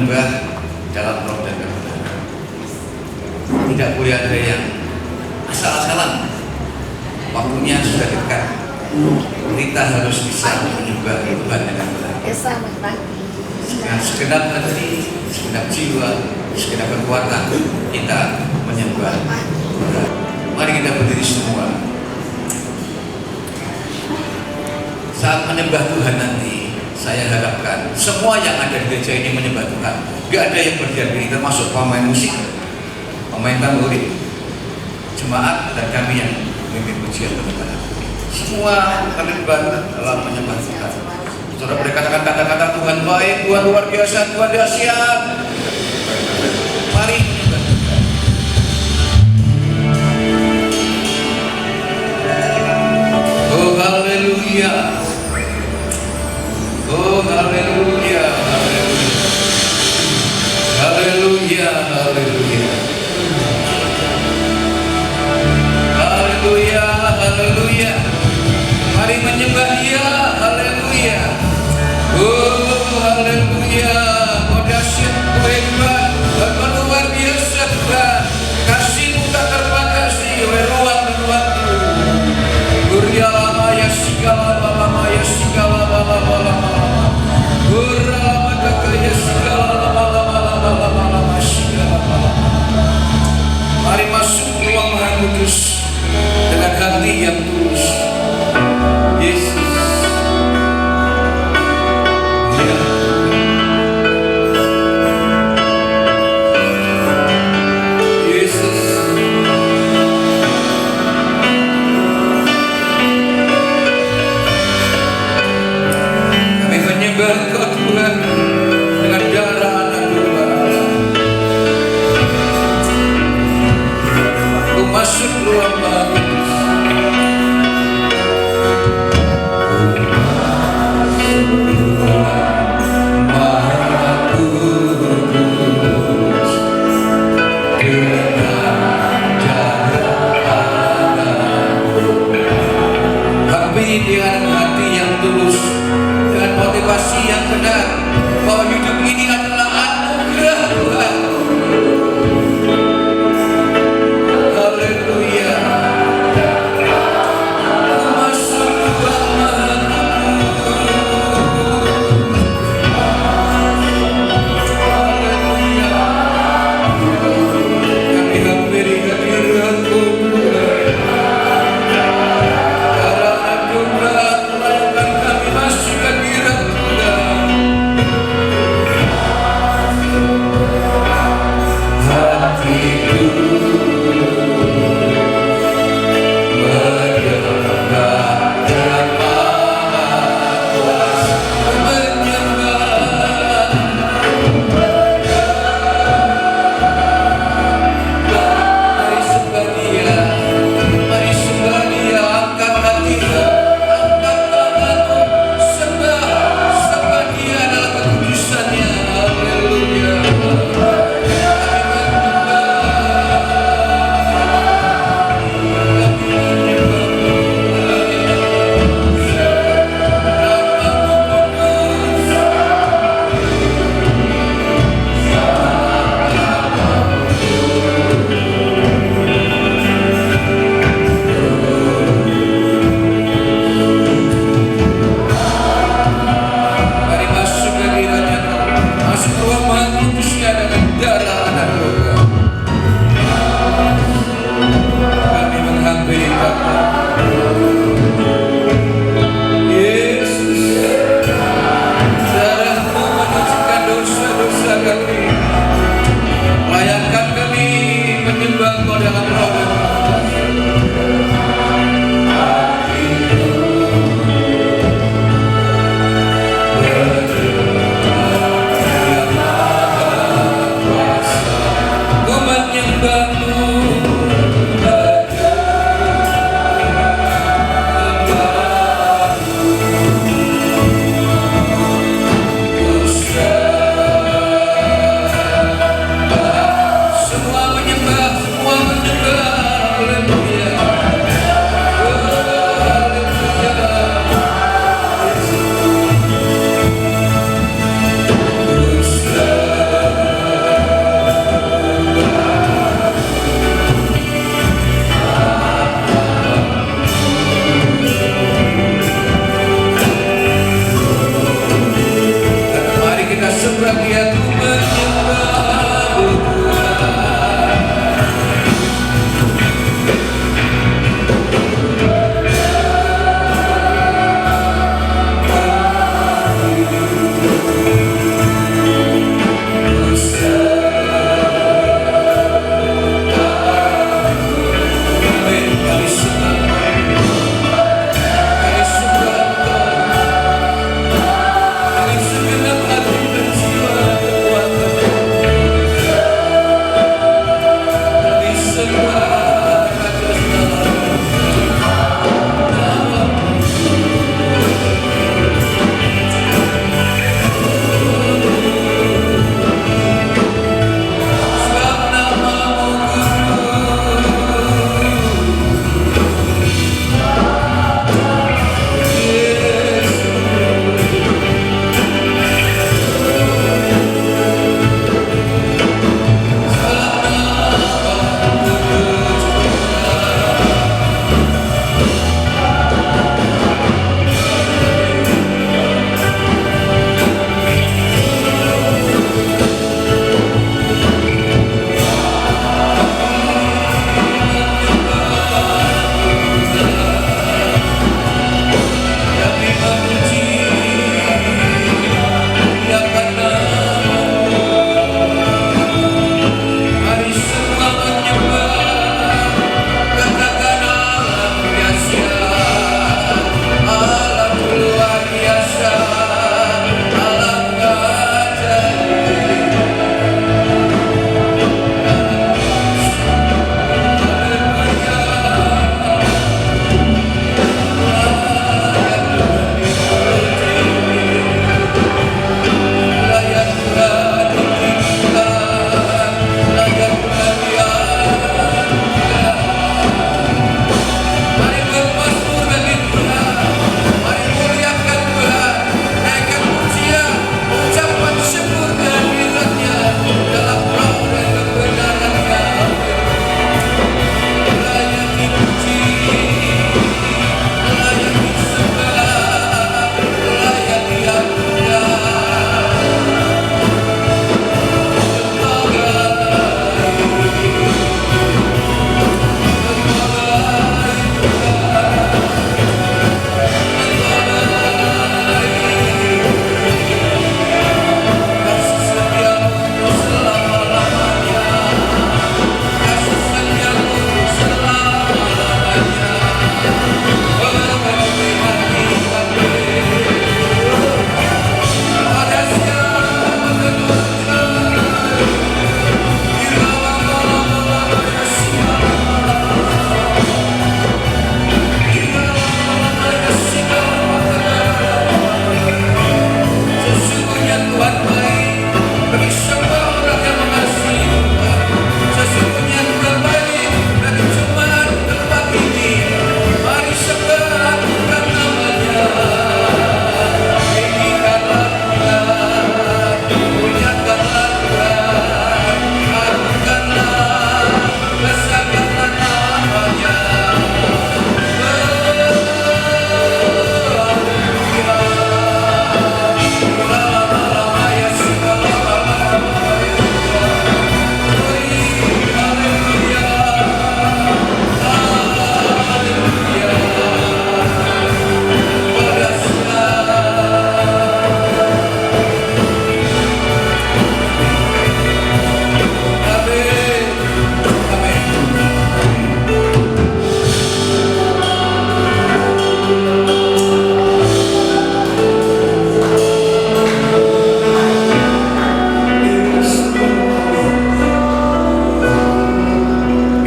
menyembah dalam roh dan kebenaran. Tidak boleh ada yang asal-asalan. Waktunya sudah dekat. Kita harus bisa menyembah Tuhan dengan benar. Dengan segenap hati, segenap jiwa, segenap kekuatan kita menyembah. Mari kita berdiri semua. Saat menyembah Tuhan nanti, saya harapkan semua yang ada di gereja ini menyembah Tuhan. Gak ada yang berdiam diri, termasuk pemain musik, pemain tamborin, jemaat, dan kami yang memimpin pujian kebenaran. Semua terlibat dalam menyembah Tuhan. Saudara boleh katakan kata-kata Tuhan baik, Tuhan luar biasa, Tuhan dahsyat. Mari menyembah Tuhan. Oh haleluya. Oh haleluya, haleluya, haleluya, haleluya, haleluya, haleluya. Mari menyembah Dia, haleluya. Oh haleluya, Kau dahsyat, Kau hebat, Kau luar biasa Tuhan. Kasih-Mu tak terbatasi oleh ruang-ruang-Mu. Gurialama ya sigala balama ya sigala balama. Mari masuk ruang Maha Kudus dengan hati yang tulus. Yesus, ya. Yesus, kami menyembah Engkau Tuhan dengan darah anak domba. Ku masuk ruang Maha Kudus.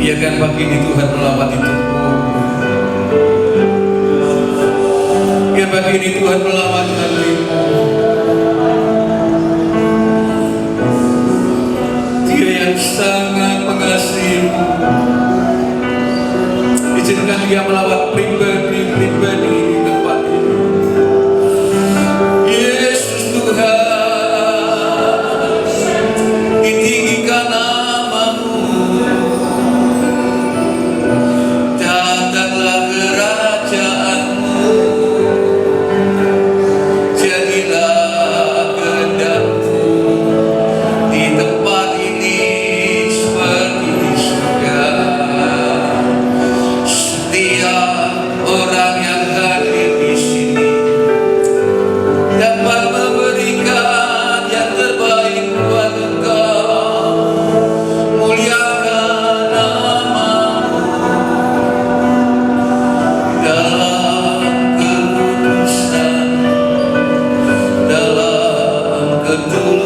Biarkan pagi ini Tuhan melawat hidupmu. Biar pagi ini Tuhan melawat hatimu. Dia yang sangat mengasihimu. Izinkan dia melawat pribadi-pribadi di tempat ini. Yesus Tuhan, ditinggikan namamu. Datanglah kerajaanmu, jadilah kehendakmu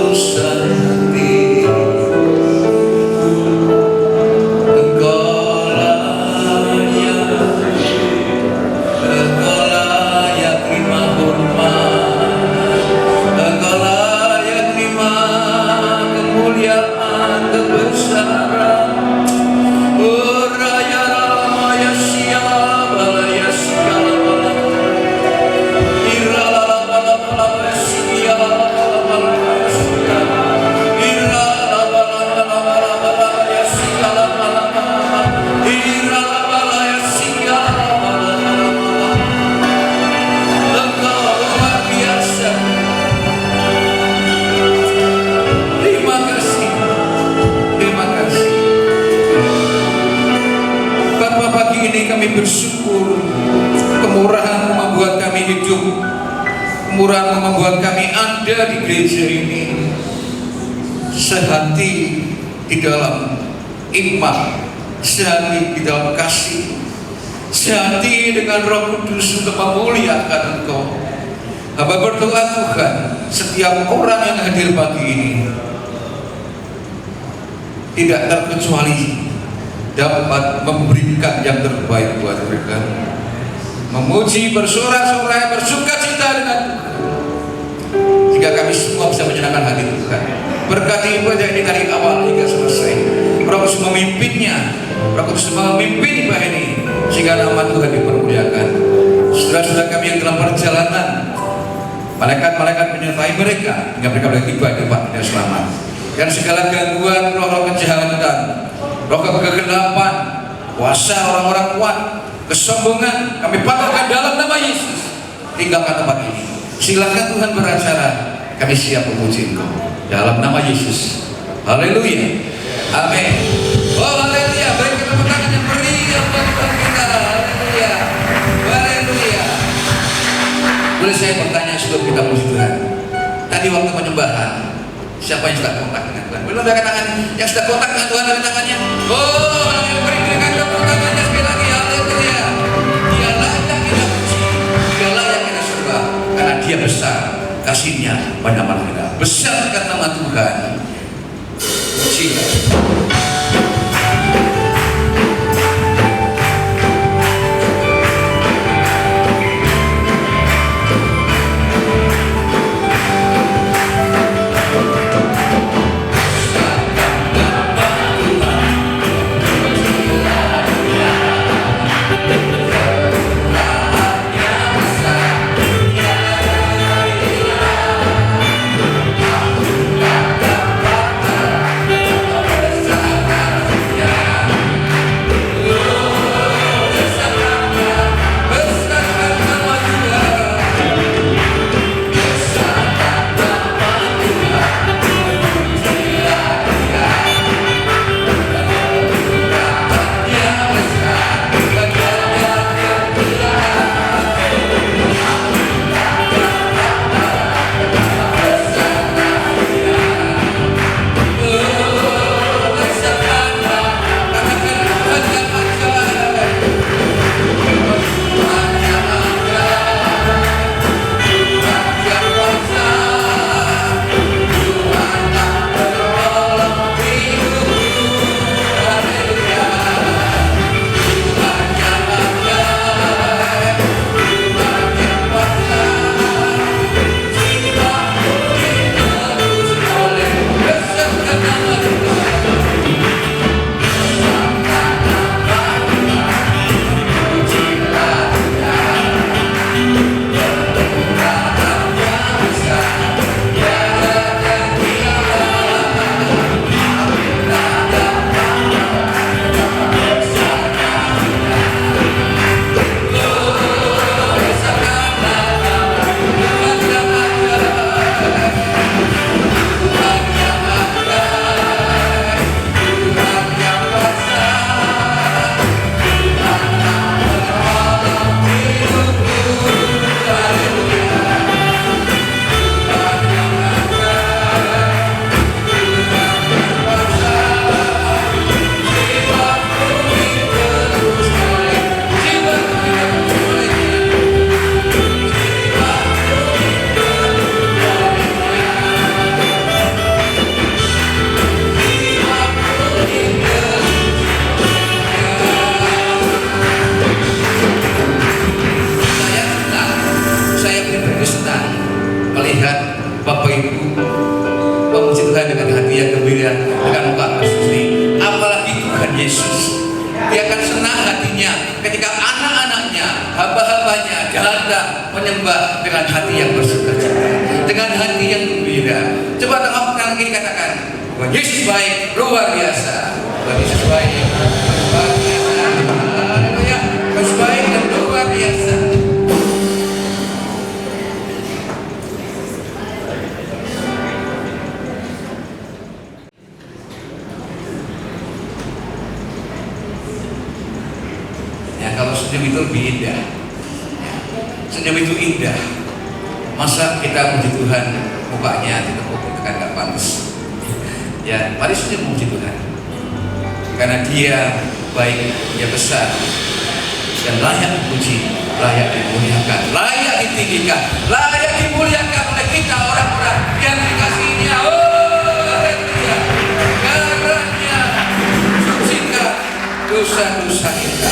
ketulusan hati. Engkau layak terima hormat, Engkau layak terima kemuliaan, kebesaran. Raya Rama ya siapa ya siapa, Ira Lama Lama ya siapa ya siapa, Ira Lama Lama ya siapa, Ira Lama ya siapa. Engkau luar biasa. Terima kasih, terima kasih. Bapa, pagi ini kami bersyukur kemurahan membuat kami hidup, kemurahan membuat kami ada di gereja ini sehati di dalam iman, sehati di dalam kasih, sehati dengan Roh Kudus untuk memuliakan Engkau. Hamba berdoa Tuhan, setiap orang yang hadir pagi ini tidak terkecuali dapat memberikan yang terbaik buat mereka, memuji, bersorak-sorai, bersuka cita dengan Tuhan, jika kami semua bisa menyenangkan hati Tuhan. Berkati ibadah ini dari awal hingga selesai. Roh Kudus memimpinnya, Roh Kudus memimpin ibadah ini sehingga nama Tuhan dipermuliakan. Saudara-saudara kami yang dalam perjalanan, malaikat-malaikat menyertai mereka hingga mereka boleh tiba di tempat yang selamat. Dan segala gangguan roh-roh kejahatan, roh kegelapan, kuasa orang-orang kuat, kesombongan, kami patahkan dalam nama Yesus. Tinggalkan tempat ini. Silakan Tuhan beracara. Kami siap memuji Engkau dalam nama Yesus. Haleluya. Amin. Oh haleluya. Berikan tepuk tangan yang meriah buat Tuhan kita. Haleluya. Haleluya. Boleh saya bertanya sebelum kita puji Tuhan? Tadi waktu penyembahan, siapa yang sudah kontak dengan Tuhan? Belum ada tangan yang sudah kontak dengan Tuhan dari tangannya. Oh, berikan tepuk tangannya sekali lagi. Haleluya. Dia layak kita puji, Dia layak kita sembah, karena Dia besar, kasih-Nya mana-mana. Besarkan nama Tuhan. Pujilah. dia gembira dengan muka berseri. Apalagi Tuhan Yesus, dia akan senang hatinya ketika anak-anaknya, hamba-hambanya datang menyembah dengan hati yang bersukacita, dengan hati yang gembira. Coba tangan kiri katakan, Tuhan Yesus baik, luar biasa. Tuhan Yesus baik, luar biasa. Haleluya, Yesus baik dan luar biasa. Kalau senyum itu lebih indah, senyum itu indah. Masa kita puji Tuhan mukanya ditepuk itu kan gak pantas. Ya, mari senyum puji Tuhan, karena Dia baik, Dia besar, dan layak dipuji, layak dimuliakan, layak ditinggikan, layak dimuliakan oleh kita orang-orang yang dikasihinya. Oh, haleluya! Karenanya sucikan dosa-dosa kita.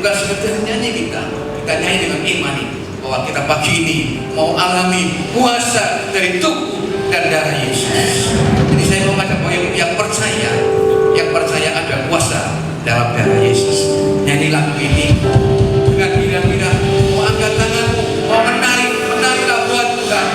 bukan sekedar nyanyi kita nyanyi dengan iman ini, bahwa kita pagi ini mau alami kuasa dari tubuh dan darah Yesus. Jadi saya mau ngajak yang percaya ada kuasa dalam darah Yesus. Nyanyi lagu ini dengan bira-bira, mau angkat tanganmu, mau menari-menarilah buat Tuhan.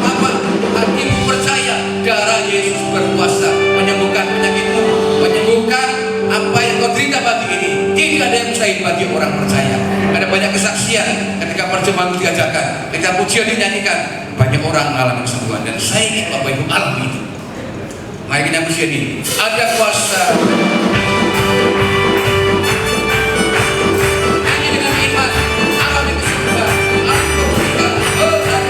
Bapak, hatimu percaya darah Yesus berkuasa menyembuhkan penyakitmu, menyembuhkan apa yang kau derita pagi ini. Tidak ada yang mustahil bagi orang percaya. Ada banyak kesaksian ketika perjamuan diadakan, ketika pujian dinyanyikan, banyak orang mengalami kesembuhan, dan saya ingin Bapak Ibu alami itu. Mari kita pujian ini. Ada kuasa. Nyanyi dengan iman, alami kesembuhan, alami kemuliaan.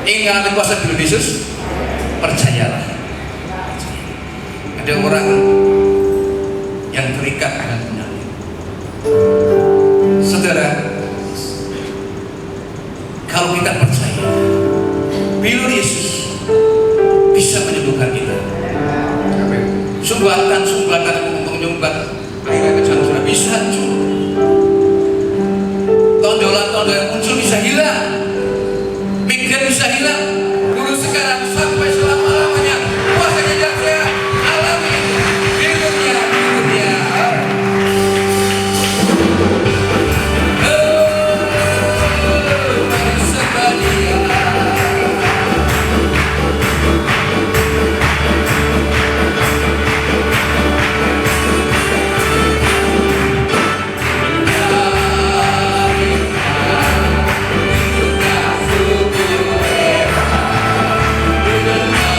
Ingin kuasa di Yesus, percayalah. Ada orang yang terikat dengan penyakit. Saudara, kalau kita percaya, bila Yesus bisa menyembuhkan kita, sumbatan menyumbat akhirnya sudah bisa hancur. Tonjolan-tonjolan yang muncul bisa hilang. Migran bisa hilang, dulu sekarang sampai selama-lamanya. Kuasanya yang saya alami di dunia. Mari sembah Dia. Hidupnya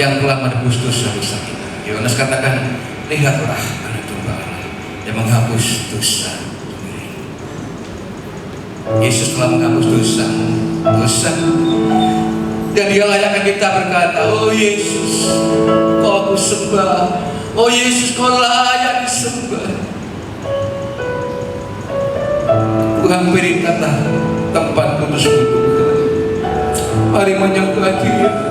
yang telah menebus dosa-dosa kita. Yohanes katakan, lihatlah anak domba Allah yang menghapus dosa dunia. Yesus telah menghapus dosamu, dosa, dan Dia layakkan kita berkata, oh Yesus, Kau aku sembah. Oh Yesus, Kau layak disembah. Ku hampiri kata tempat putus kutukan. Mari menyembah Dia.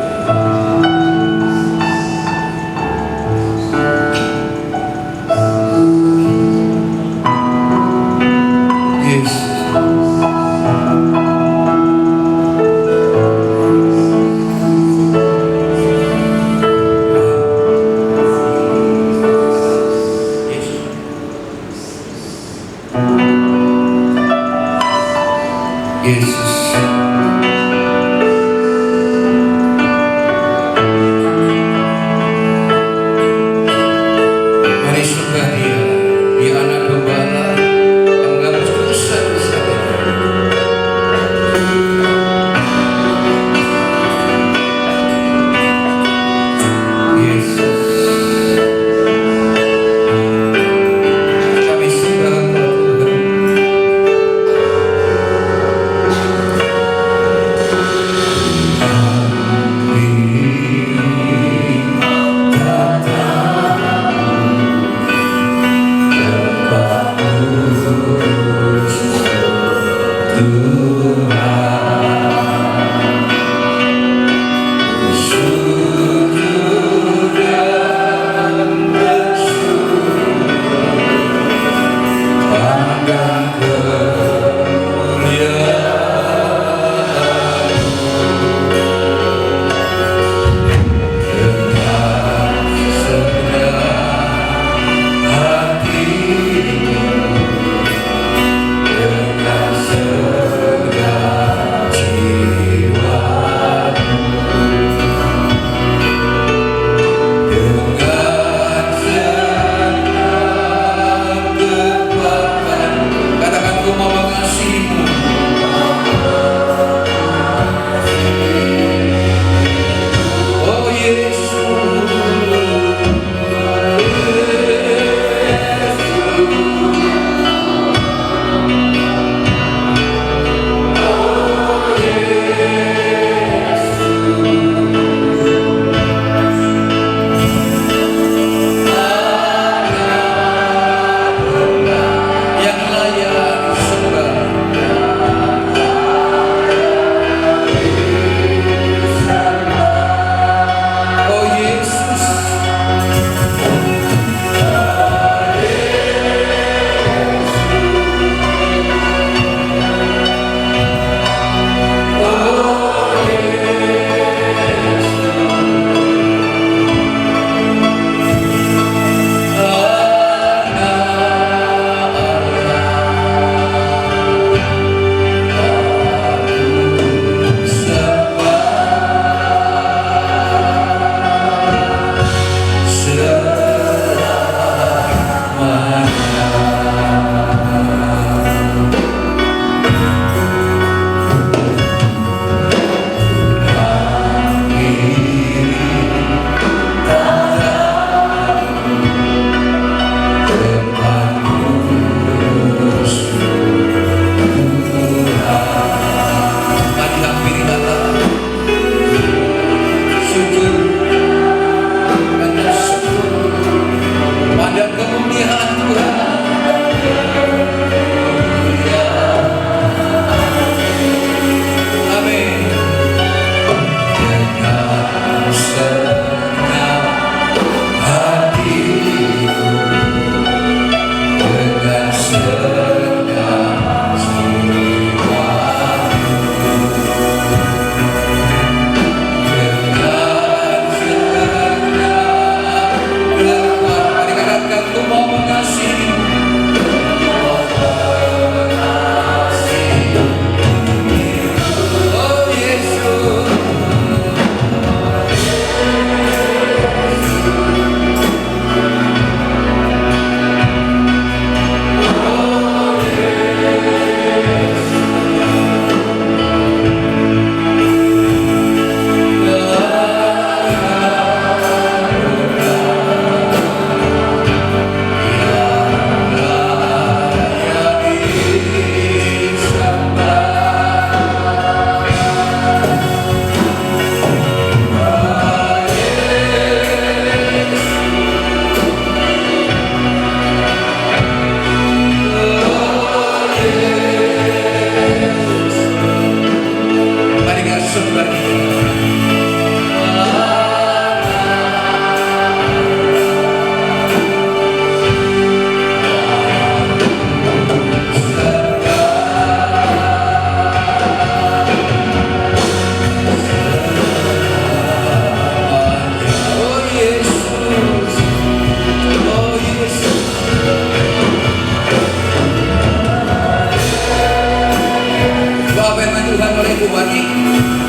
Tuhan oleh Ibu Wati.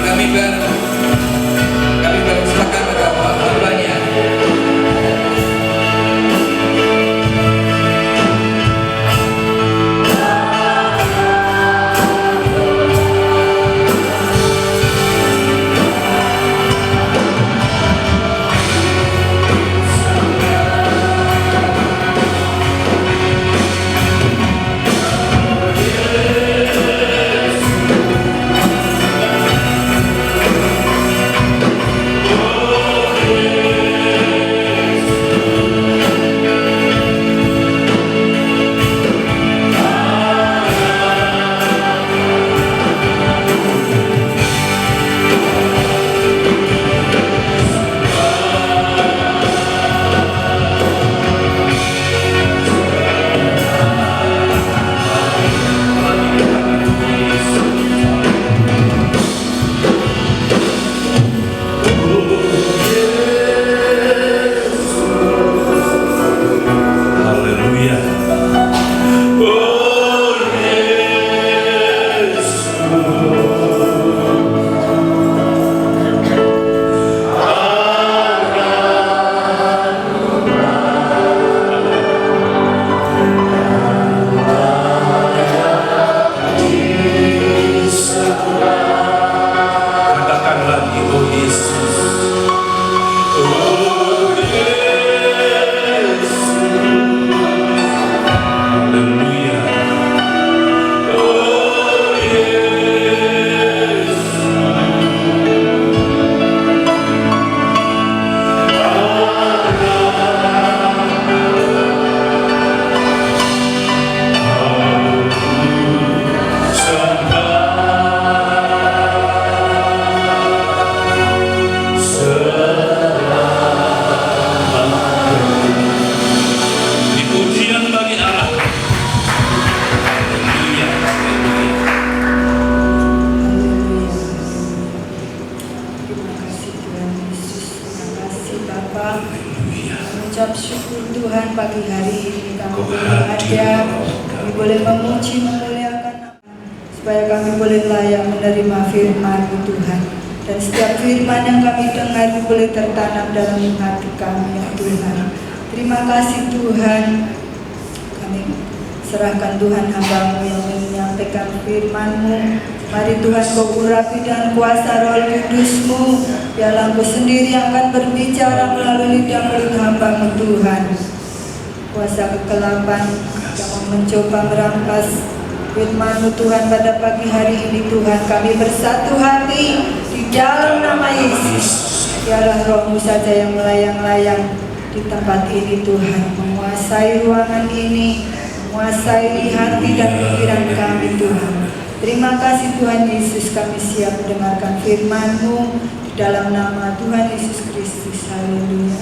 Kami persilakan pada hambanya. Mengucap syukur Tuhan pagi hari ini kami boleh ada, kami boleh memuji memuliakan, supaya kami boleh layak menerima firman-Mu Tuhan. Dan setiap firman yang kami dengar boleh tertanam dalam hati kami ya Tuhan. Terima kasih Tuhan. Kami serahkan Tuhan hamba-Mu yang menyampaikan firman-Mu. Mari Tuhan Kau urapi dan kuasa Roh Kudus-Mu. Biarlah Engkau sendiri yang akan berbicara melalui lidah mulut hamba-Mu Tuhan. Kuasa kegelapan yang mencoba merampas firman-Mu Tuhan pada pagi hari ini Tuhan. Kami bersatu hati di dalam nama Yesus. Biarlah Roh-Mu saja yang melayang-layang di tempat ini Tuhan. Menguasai ruangan ini, menguasai hati dan pikiran kami Tuhan. Terima kasih Tuhan Yesus, kami siap mendengarkan firman-Mu di dalam nama Tuhan Yesus Kristus. Haleluya.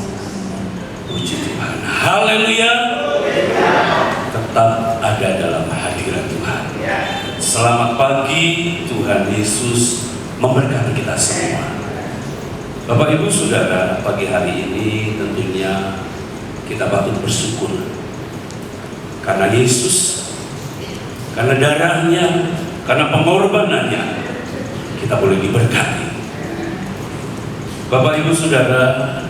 Puji Tuhan. Haleluya. Tetap ada dalam hadirat Tuhan. Selamat pagi, Tuhan Yesus memberkati kita semua. Bapak Ibu Saudara, pagi hari ini tentunya kita patut bersyukur karena Yesus, karena darahnya, karena pengorbanannya kita boleh diberkati. Bapak Ibu Saudara,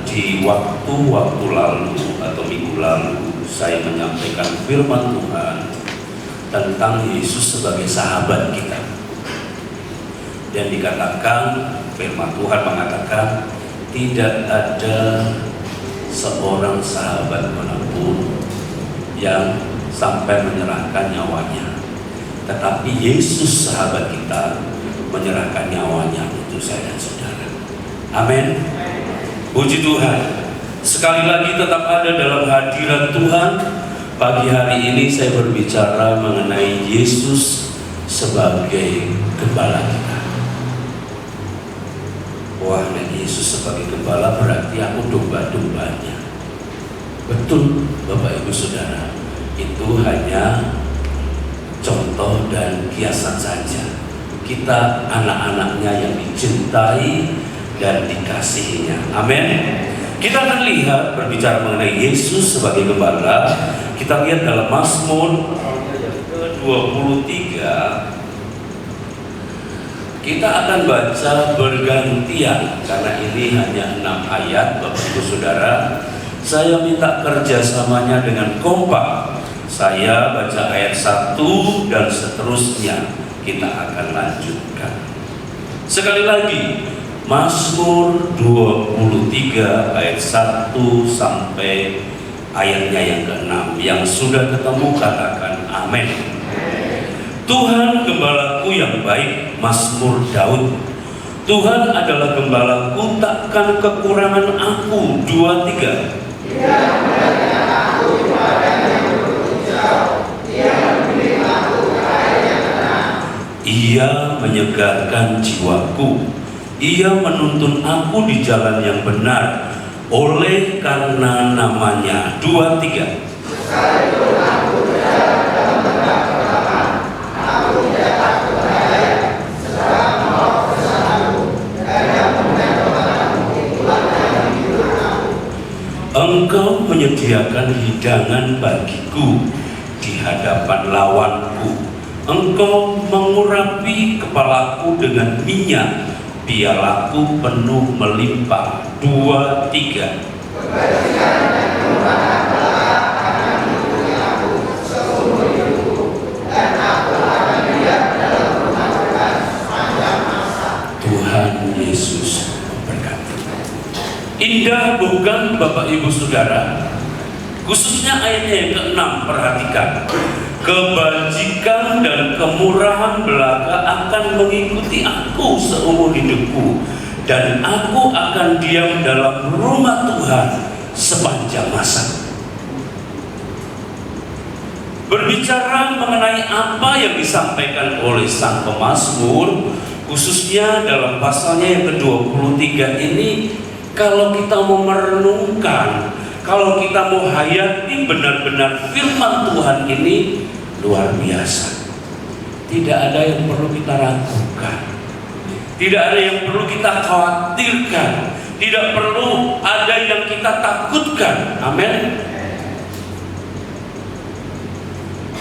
di waktu-waktu lalu atau minggu lalu saya menyampaikan firman Tuhan tentang Yesus sebagai sahabat kita. Dan dikatakan, firman Tuhan mengatakan tidak ada seorang sahabat manapun yang sampai menyerahkan nyawanya. Tetapi Yesus sahabat kita menyerahkan nyawanya untuk saya dan saudara. Amin. Puji Tuhan. Sekali lagi tetap ada dalam hadirat Tuhan. Pagi hari ini saya berbicara mengenai Yesus sebagai gembala kita. Wah, dan Yesus sebagai gembala berarti aku domba-dombanya. Betul Bapak Ibu Saudara. Itu hanya contoh dan kiasan saja. Kita anak-anaknya yang dicintai dan dikasihinya. Amin. Kita akan lihat berbicara mengenai Yesus sebagai gembala. Kita lihat dalam Mazmur ke-23 Kita akan baca bergantian karena ini hanya 6 ayat, Bapak Ibu Saudara. Saya minta kerjasamanya dengan kompak. Saya baca ayat 1 dan seterusnya. Kita akan lanjutkan. Sekali lagi, Mazmur 23 ayat 1 sampai ayatnya yang ke-6. Yang sudah ketemu katakan amin. Tuhan gembalaku yang baik, Mazmur Daud. Tuhan adalah gembalaku, takkan kekurangan aku. 2-3. Ia menyegarkan jiwaku. Ia menuntun aku di jalan yang benar oleh karena namanya. 2-3. Engkau menyediakan hidangan bagiku di hadapan lawanku. Engkau mengurapi kepalaku dengan minyak, pialaku penuh melimpah. 2-3. Tuhan Yesus berkata. Indah bukan Bapak Ibu Saudara? Khususnya ayatnya yang ke-6, perhatikan. Kebajikan dan kemurahan belaka akan mengikuti aku seumur hidupku, dan aku akan diam dalam rumah Tuhan sepanjang masa. Berbicara mengenai apa yang disampaikan oleh sang pemazmur, khususnya dalam pasalnya yang ke-23 ini, kalau kita mau merenungkan, kalau kita mau hayati benar-benar firman Tuhan ini, luar biasa. Tidak ada yang perlu kita ragukan, tidak ada yang perlu kita khawatirkan, tidak perlu ada yang kita takutkan. Amin.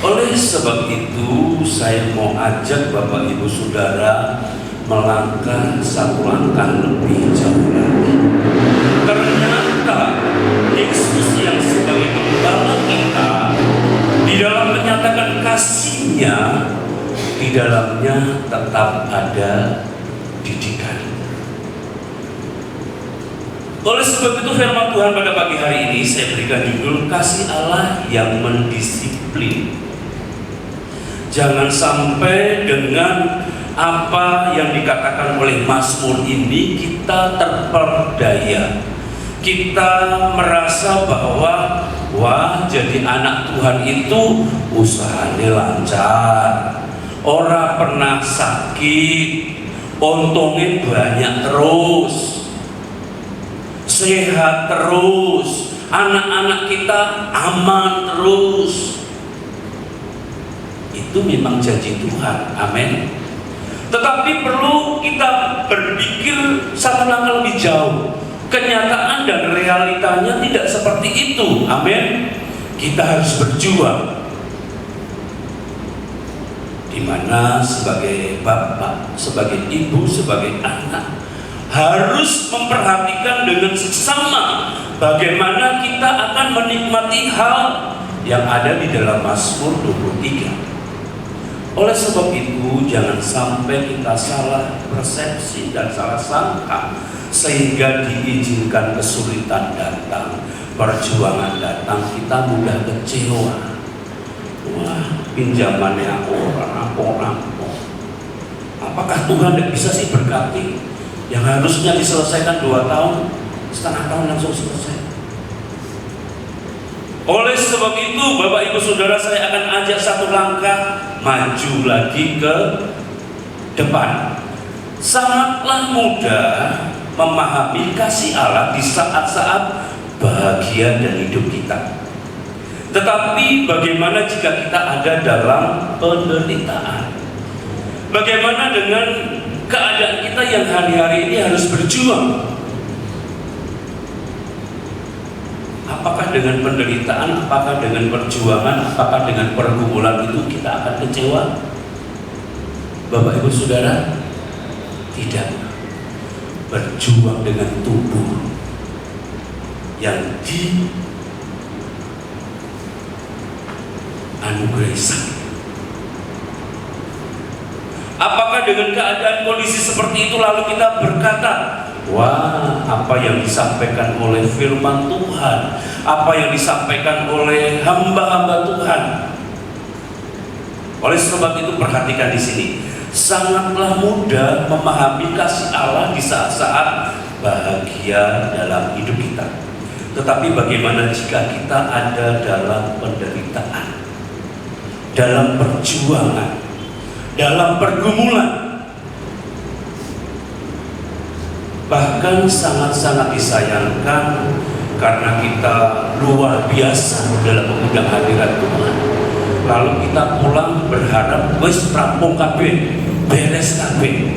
Oleh sebab itu, saya mau ajak Bapak Ibu Saudara melangkah satu langkah lebih jauh lagi. Ternyata Yesus yang sebagai gembala kita, di dalam menyatakan kasih-Nya, di dalamnya tetap ada didikan. Oleh sebab itu, firman Tuhan pada pagi hari ini saya berikan judul kasih Allah yang mendisiplin. Jangan sampai dengan apa yang dikatakan oleh Mazmur ini kita terperdaya. Kita merasa bahwa wah, jadi anak Tuhan itu usahanya lancar, ora pernah sakit, untungnya banyak terus, sehat terus, anak-anak kita aman terus. Itu memang janji Tuhan, amin. Tetapi perlu kita berpikir satu langkah lebih jauh. Kenyataan dan realitanya tidak seperti itu, amin. Kita harus berjuang, dimana sebagai bapak, sebagai ibu, sebagai anak harus memperhatikan dengan seksama bagaimana kita akan menikmati hal yang ada di dalam Mazmur 23. Oleh sebab itu, jangan sampai kita salah persepsi dan salah sangka sehingga diizinkan kesulitan datang, perjuangan datang, kita mudah kecewa. Wah, pinjamannya orang. Apakah Tuhan tidak bisa sih berkati? Yang harusnya diselesaikan 2 tahun, setengah tahun langsung selesai. Oleh sebab itu, Bapak Ibu Saudara, saya akan ajak satu langkah maju lagi ke depan. Sangatlah mudah memahami kasih Allah di saat-saat bahagia dan hidup kita. Tetapi bagaimana jika kita ada dalam penderitaan? Bagaimana dengan keadaan kita yang hari-hari ini harus berjuang? Apakah dengan penderitaan, apakah dengan perjuangan, apakah dengan pergumulan itu kita akan kecewa? Bapak Ibu Saudara, Tidak. Berjuang dengan tubuh yang dianugerahi sakit. Apakah dengan keadaan kondisi seperti itu lalu kita berkata, wah, apa yang disampaikan oleh firman Tuhan, apa yang disampaikan oleh hamba-hamba Tuhan. Oleh sebab itu perhatikan di sini, sangatlah mudah memahami kasih Allah di saat-saat bahagia dalam hidup kita. Tetapi bagaimana jika kita ada dalam penderitaan, dalam perjuangan, dalam pergumulan, bahkan sangat-sangat disayangkan karena kita luar biasa dalam mengundang hadirat Tuhan, lalu kita pulang berharap wis rampung kabeh, beres kabeh.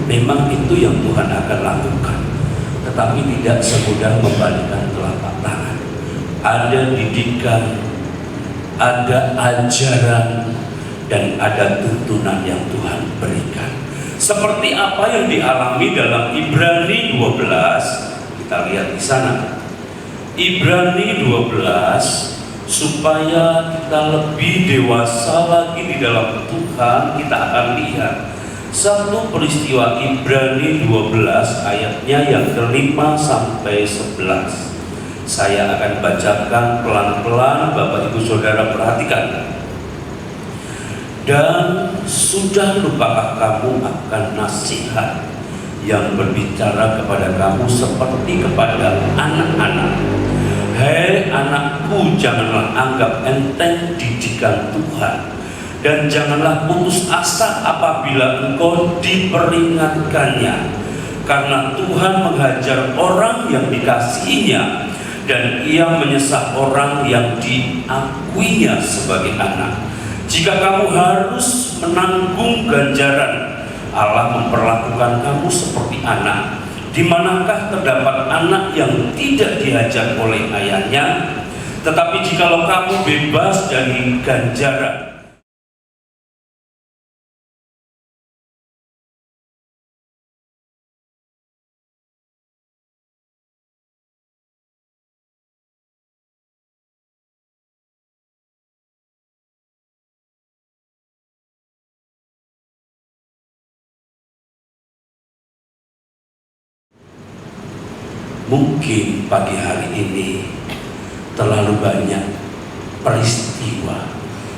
Memang itu yang Tuhan akan lakukan, tetapi tidak semudah membalikkan telapak tangan. Ada didikan, ada ajaran, dan ada tuntunan yang Tuhan berikan. Seperti apa yang dialami dalam Ibrani 12, kita lihat di sana. Ibrani 12, supaya kita lebih dewasa lagi di dalam Tuhan, kita akan lihat satu peristiwa Ibrani 12 ayatnya yang ke-5 sampai 11. Saya akan bacakan pelan-pelan, Bapak Ibu Saudara perhatikan. Dan sudah lupakah kamu akan nasihat yang berbicara kepada kamu seperti kepada anak-anak? Hei anakku, janganlah anggap enteng didikan Tuhan, dan janganlah putus asa apabila engkau diperingatkannya, karena Tuhan menghajar orang yang dikasihinya, dan ia menyesah orang yang diakuinya sebagai anak. Jika kamu harus menanggung ganjaran, Allah memperlakukan kamu seperti anak. Di manakah terdapat anak yang tidak dihajar oleh ayahnya? Tetapi jikalau kamu bebas dari ganjaran, mungkin pagi hari ini terlalu banyak peristiwa,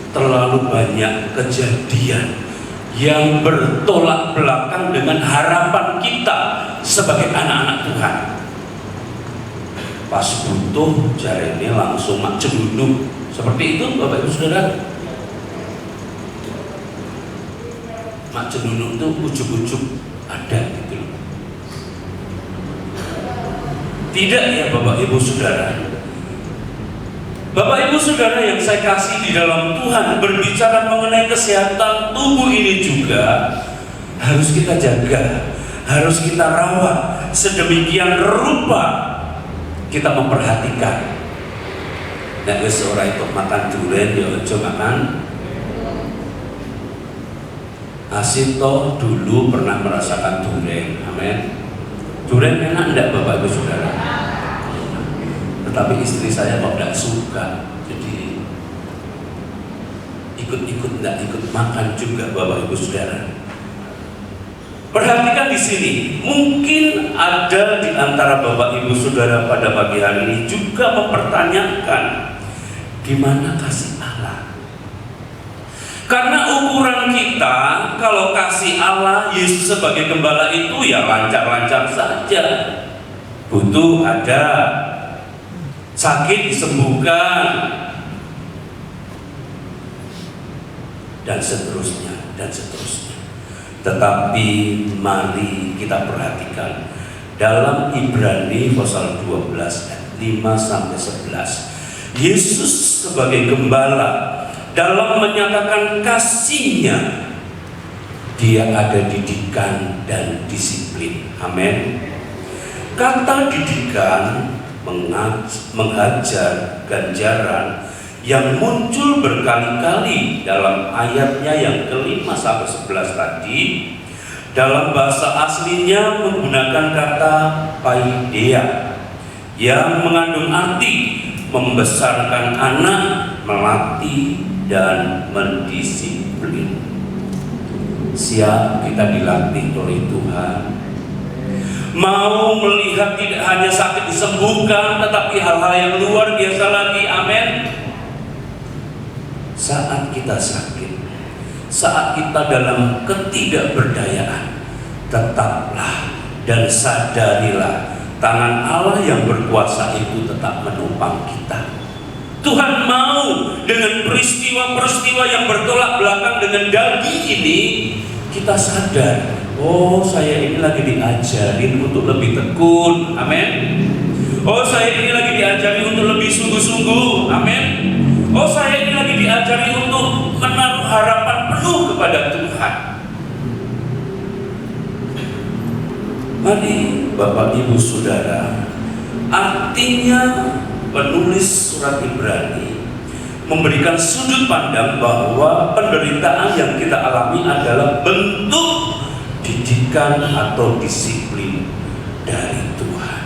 terlalu banyak kejadian yang bertolak belakang dengan harapan kita sebagai anak-anak Tuhan. Pas butuh jarene langsung mak cendunduk. Seperti itu Bapak Ibu Saudara. Mak cendunduk itu ujuk-ujuk ada gitu loh. Tidak ya Bapak Ibu Saudara. Bapak Ibu Saudara yang saya kasih di dalam Tuhan, berbicara mengenai kesehatan tubuh ini juga harus kita jaga, harus kita rawat. Sedemikian rupa kita memperhatikan. Nek wis ora itu makan durian ya aja makan. Asito dulu pernah merasakan durian. Amin. Durian enak enggak Bapak Ibu Saudara? Tetapi istri saya kok enggak suka, jadi ikut enggak ikut makan juga Bapak Ibu Saudara. Perhatikan di sini, mungkin ada di antara Bapak Ibu Saudara pada pagi hari ini juga mempertanyakan di mana kasih Allah? Karena ukuran kita, kalau kasih Allah Yesus sebagai gembala itu ya lancar-lancar saja. Butuh ada, sakit disembuhkan, dan seterusnya, dan seterusnya. Tetapi mari kita perhatikan dalam Ibrani pasal 12 ayat 5 sampai 11. Yesus sebagai gembala dalam menyatakan kasihnya, dia ada didikan dan disiplin. Amin. Kata didikan, menghajar, ganjaran yang muncul berkali-kali dalam ayatnya yang ke-5 sampai 11 tadi, Dalam bahasa aslinya menggunakan kata paideia yang mengandung arti membesarkan anak, melatih, dan mendisiplin. Siap kita dilatih oleh Tuhan. Mau melihat tidak hanya sakit disembuhkan, tetapi hal-hal yang luar biasa lagi. Amin. Saat kita sakit, saat kita dalam ketidakberdayaan, tetaplah dan sadarilah tangan Allah yang berkuasa itu tetap menopang kita. Tuhan mau dengan peristiwa-peristiwa yang bertolak belakang dengan daging ini, kita sadar, oh saya ini lagi diajarin untuk lebih tekun. Amin. Oh saya ini lagi diajari untuk lebih sungguh-sungguh. Amin. Oh saya ini lagi diajari untuk menaruh harapan penuh kepada Tuhan. Mari Bapak Ibu Saudara, artinya penulis surat Ibrani memberikan sudut pandang bahwa penderitaan yang kita alami adalah bentuk didikan atau disiplin dari Tuhan.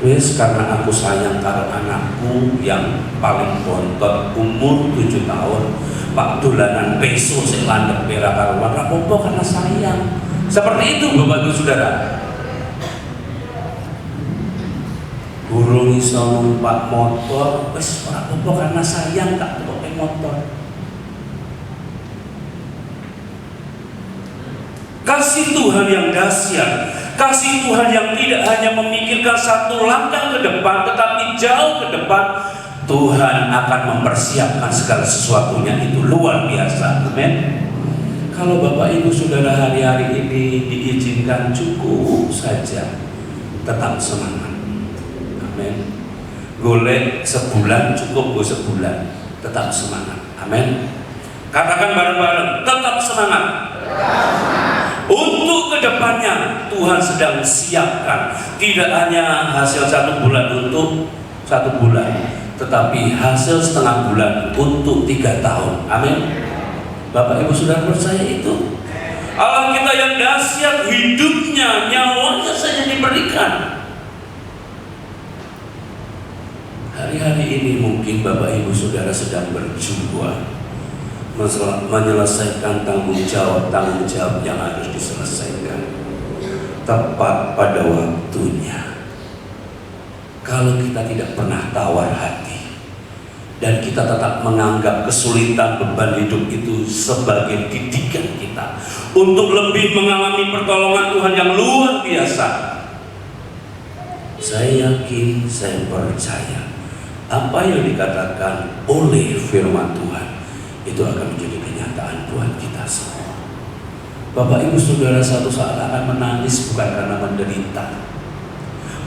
Wes karena aku sayang karo anakku yang paling bontot umur 7 tahun, Pak dolanan peso sing landhep perak karuan, ora apa-apa karena sayang. Seperti itu Bapak Ibu Saudara. Burung iso numpak motor, wis ora apa-apa karena sayang tak tukoke motor. Kasih Tuhan yang dahsyat, kasih Tuhan yang tidak hanya memikirkan satu langkah ke depan, tetapi jauh ke depan. Tuhan akan mempersiapkan segala sesuatunya, itu luar biasa. Amin. Kalau Bapak Ibu Saudara hari-hari ini diizinkan cukup saja, tetap semangat. Amin. Golek sebulan cukup, go sebulan, tetap semangat. Amin. Katakan bareng-bareng, tetap semangat. Untuk kedepannya Tuhan sedang siapkan, tidak hanya hasil 1 bulan untuk 1 bulan, tetapi hasil setengah bulan untuk 3 tahun. Amin. Bapak Ibu Saudara percaya itu? Allah kita yang dahsyat, hidupnya, nyawanya saja diberikan. Hari-hari ini mungkin Bapak Ibu Saudara sedang berjuang menyelesaikan tanggung jawab yang harus diselesaikan tepat pada waktunya. Kalau kita tidak pernah tawar hati dan kita tetap menganggap kesulitan beban hidup itu sebagai didikan kita untuk lebih mengalami pertolongan Tuhan yang luar biasa, saya yakin, saya percaya apa yang dikatakan oleh firman Tuhan itu akan menjadi kenyataan buat kita semua. Bapak Ibu Saudara suatu saat akan menangis bukan karena menderita,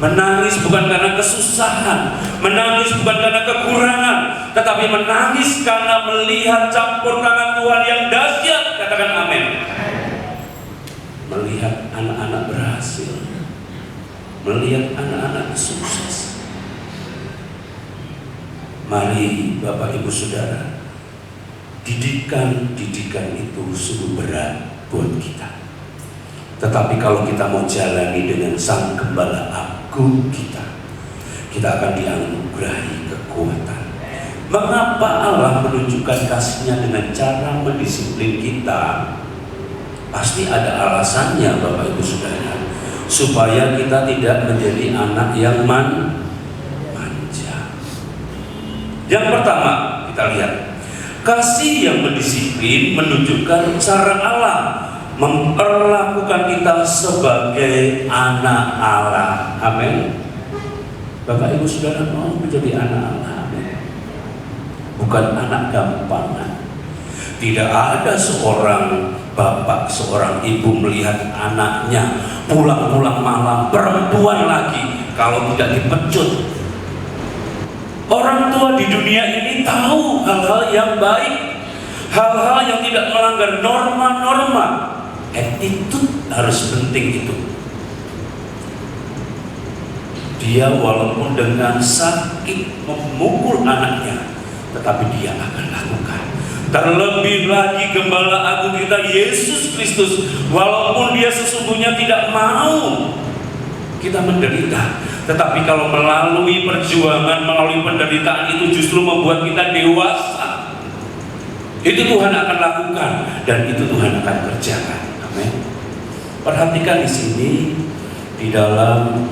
menangis bukan karena kesusahan, menangis bukan karena kekurangan, tetapi menangis karena melihat campur tangan Tuhan yang dahsyat. Katakan amin. Melihat anak-anak berhasil, melihat anak-anak sukses. Mari Bapak Ibu Saudara, didikan itu sungguh berat buat kita. Tetapi kalau kita mau jalani dengan Sang Gembala Agung kita akan dianugerahi kekuatan. Mengapa Allah menunjukkan kasih-Nya dengan cara mendisiplin kita? Pasti ada alasannya Bapak Ibu Saudara, supaya kita tidak menjadi anak yang manja. Yang pertama kita lihat, kasih yang mendisiplin menunjukkan cara Allah memperlakukan kita sebagai anak Allah. Amin. Bapak Ibu Saudara mau menjadi anak Allah? Amin. Bukan anak gampangan. Tidak ada seorang bapak, seorang ibu melihat anaknya pulang-pulang malam perempuan lagi kalau tidak dipecut. Orang tua di dunia ini tahu hal-hal yang baik, hal-hal yang tidak melanggar norma-norma. Attitude harus penting itu. Dia walaupun dengan sakit memukul anaknya, tetapi dia akan lakukan. Terlebih lagi Gembala Agung kita Yesus Kristus, walaupun dia sesungguhnya tidak mau kita menderita, tetapi kalau melalui perjuangan, melalui penderitaan itu justru membuat kita dewasa. Itu Tuhan akan lakukan dan itu Tuhan akan kerjakan. Amin. Perhatikan di sini di dalam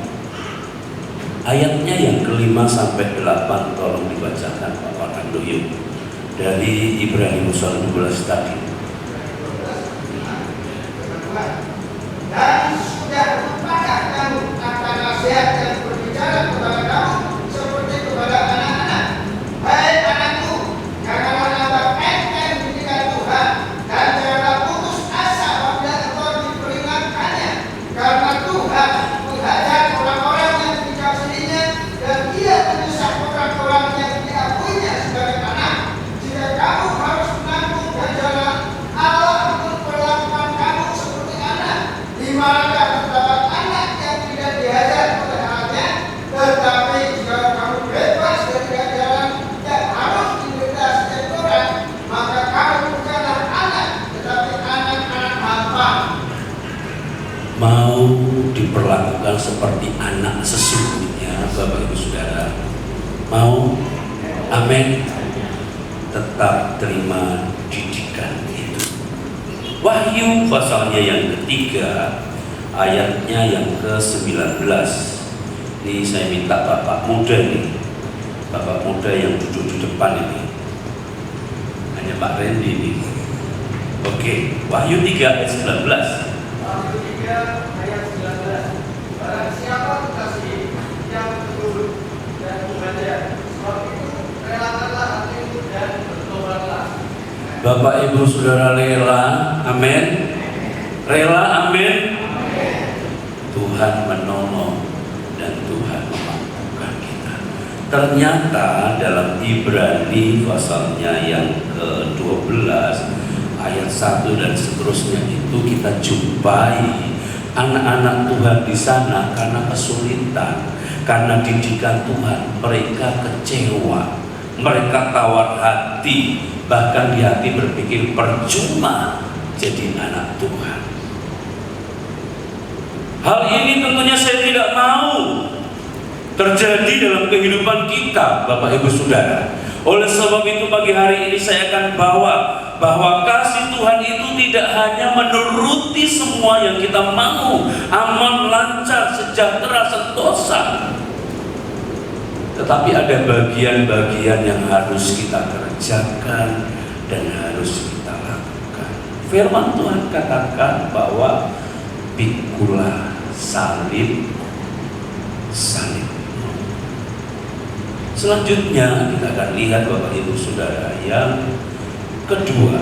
ayatnya yang ke-5 sampai 8, tolong dibacakan Pak Andoyo dari Ibrani pasal 12 tadi. Dan sudah lupakan kamu akan nasihat yang berbicara kepada kamu seperti kepada anak-anak. Hai anakku, janganlah nambah enteng didikan Tuhan, dan janganlah putus asa apabila engkau diperingatkannya, karena Tuhan menghajar orang-orang yang dikasihinya, dan Dia menyusah orang-orang yang diakuinya sebagai anak. Jika kamu harus menanggung ganjaran Allah untuk perlakuan kamu seperti anak, di manakah terdapat anak yang tidak dihajar oleh anaknya, tetapi jika kamu bebas dari ganjaran yang harus diderita setiap orang, maka kamu bukanlah anak, tetapi anak-anak hamba. Mau diperlakukan seperti anak sesungguhnya, Bapak Ibu Saudara? Mau? Amin. Tetap terima didikan itu. Wahyu pasalnya yang ketiga, ayatnya yang ke-19. Ini saya minta Bapak muda nih, Bapak muda yang duduk di depan ini. Hanya Pak Randy nih. Oke, Wahyu 3 ayat 19. Wahyu 3 ayat 19. Barang siapa kekasih yang betul dan mengajar, sebab itu relakanlah hatimu dan bertobatlah. Bapak Ibu Saudara rela, amin. Rela, amin. Tuhan menolong dan Tuhan memampukan kita. Ternyata dalam Ibrani pasalnya yang ke-12 ayat 1 dan seterusnya itu kita jumpai anak-anak Tuhan di sana karena kesulitan, karena didikan Tuhan, mereka kecewa, mereka tawar hati, bahkan di hati berpikir percuma jadi anak Tuhan. Hal ini tentunya saya tidak mau terjadi dalam kehidupan kita, Bapak Ibu Saudara. Oleh sebab itu pagi hari ini saya akan bawa bahwa kasih Tuhan itu tidak hanya menuruti semua yang kita mau, aman, lancar, sejahtera, sentosa, tetapi ada bagian-bagian yang harus kita kerjakan dan harus kita lakukan. Firman Tuhan katakan bahwa pikulah salib. Selanjutnya kita akan lihat Bapak Ibu Saudara yang kedua,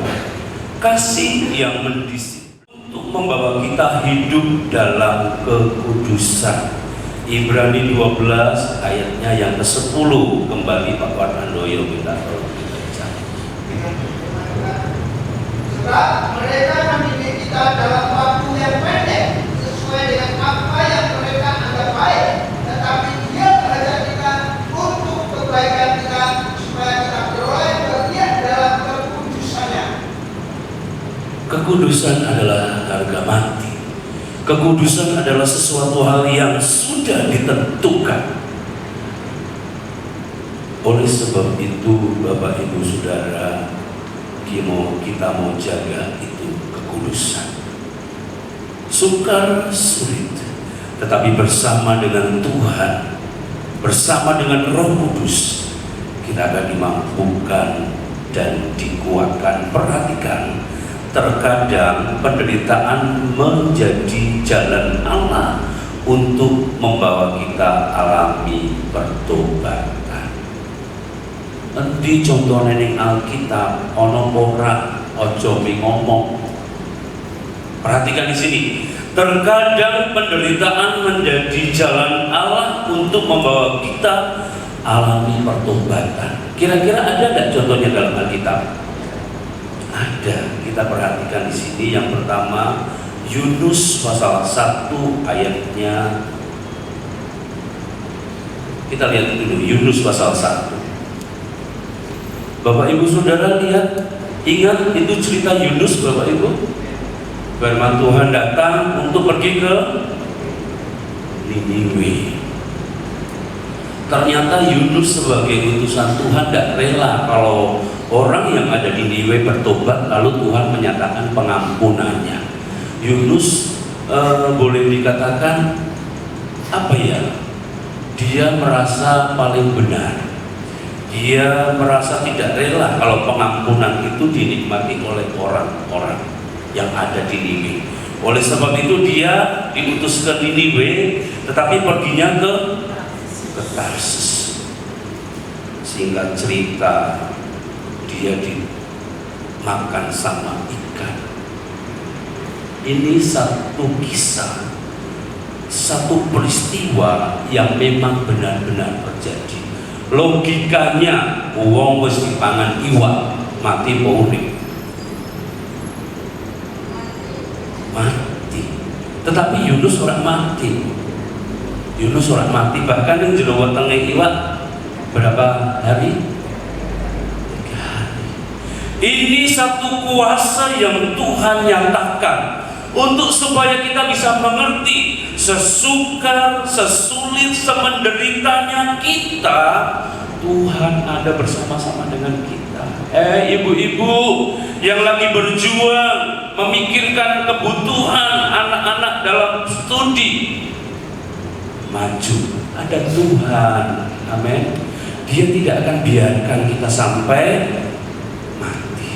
kasih yang mendisiplin untuk membawa kita hidup dalam kekudusan. Ibrani 12 ayatnya yang ke-10, kembali Pak Warnandoyo minta tolong dibaca. Sebab mereka mendidik kita dalam waktu yang pendek sesuai dengan apa yang mereka anggap baik, tetapi Dia mengajar kita untuk kebaikan kita supaya kita beroleh bagian dalam kekudusannya. Kekudusan adalah harga mati. Kekudusan adalah sesuatu hal yang sudah ditentukan. Oleh sebab itu Bapak Ibu Saudara, kita mau jaga itu kekudusan. Sukar, sulit, tetapi bersama dengan Tuhan, bersama dengan Roh Kudus, kita akan dimampukan dan dikuatkan. Perhatikan, terkadang penderitaan menjadi jalan Allah untuk membawa kita alami pertobatan. Endi contohnya ning Alkitab ana ora aja ngomong. Perhatikan di sini. Terkadang penderitaan menjadi jalan Allah untuk membawa kita alami pertobatan. Kira-kira ada enggak contohnya dalam Alkitab? Ada. Kita perhatikan di sini. Yang pertama, Yunus pasal 1 ayatnya. Kita lihat dulu Yunus pasal 1. Bapak Ibu Saudara lihat Ingat itu cerita Yunus, Bapak Ibu. Firman Tuhan datang untuk pergi ke Niniwe. Ternyata Yunus sebagai utusan Tuhan tidak rela kalau orang yang ada di Niniwe bertobat lalu Tuhan menyatakan pengampunannya. Yunus boleh dikatakan apa ya? Dia merasa paling benar. Dia merasa tidak rela kalau pengampunan itu dinikmati oleh orang-orang yang ada di Niniwe. Oleh sebab itu dia diutus ke Niniwe, tetapi perginya ke Tarsus. Singkat cerita, dia dimakan sama ikan. Ini satu kisah, satu peristiwa yang memang benar-benar terjadi. Logikanya, wong wis dipangan iwak, mati apa urip? Mati. Tetapi Yunus orang mati. Yunus orang mati, bahkan yang jero wetenge iwak berapa hari? 3 hari. Ini satu kuasa yang Tuhan nyatakan untuk supaya kita bisa mengerti sesukar, sesulit, semenderitanya kita, Tuhan ada bersama-sama dengan kita. Ibu-ibu yang lagi berjuang memikirkan kebutuhan anak-anak dalam studi, maju, ada Tuhan. Amin. Dia tidak akan biarkan kita sampai mati.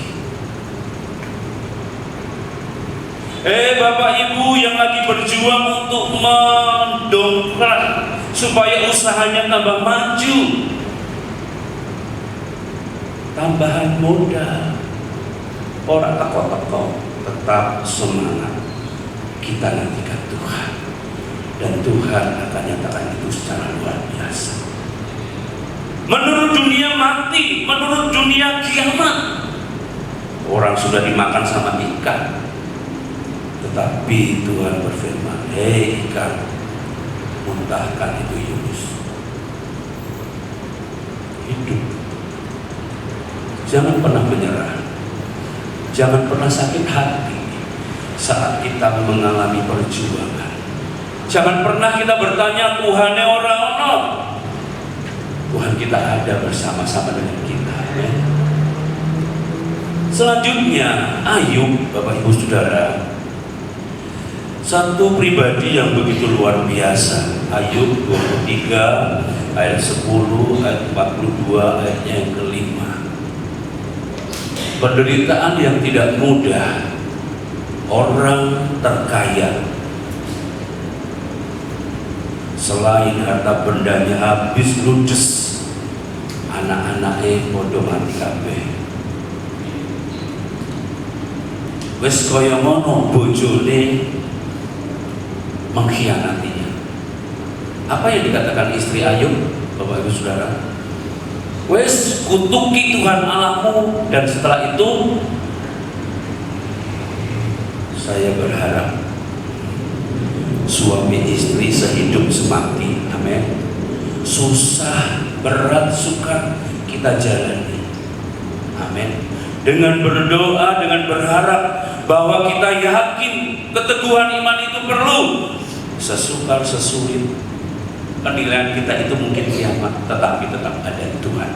Bapak Ibu yang lagi berjuang untuk mendongkrak supaya usahanya tambah maju, tambahan modal, orang teko-teko, tetap semangat. Kita nantikan Tuhan, dan Tuhan akan nyatakan itu secara luar biasa. Menurut dunia mati, menurut dunia kiamat, orang sudah dimakan sama ikan. Tetapi Tuhan berfirman, hei ikan, muntahkan itu Yunus. Hidup. Jangan pernah menyerah. Jangan pernah sakit hati saat kita mengalami perjuangan. Jangan pernah kita bertanya, Tuhane ora ono. Tuhan kita ada bersama-sama dengan kita. Ya. Selanjutnya, Ayub, Bapak Ibu Saudara, satu pribadi yang begitu luar biasa. Ayub 23 ayat 10, ayat 42, ayatnya yang kelima. Penderitaan yang tidak mudah. Orang terkaya, selain harta bendanya habis ludes, anak-anaknya bodoh mati kabeh. Wes kaya ngono bojone mengkhianatinya. Apa yang dikatakan istri Ayub, Bapak Ibu Saudara? Wes kutuki Tuhan Allahmu, dan setelah itu saya berharap suami istri sehidup semati. Amin. Susah, berat, sukar kita jalani. Amin. Dengan berdoa, dengan berharap bahwa kita yakin keteguhan iman itu perlu. Sesukar, sesulit, penilaian kita itu mungkin kiamat, tetapi tetap ada Tuhan.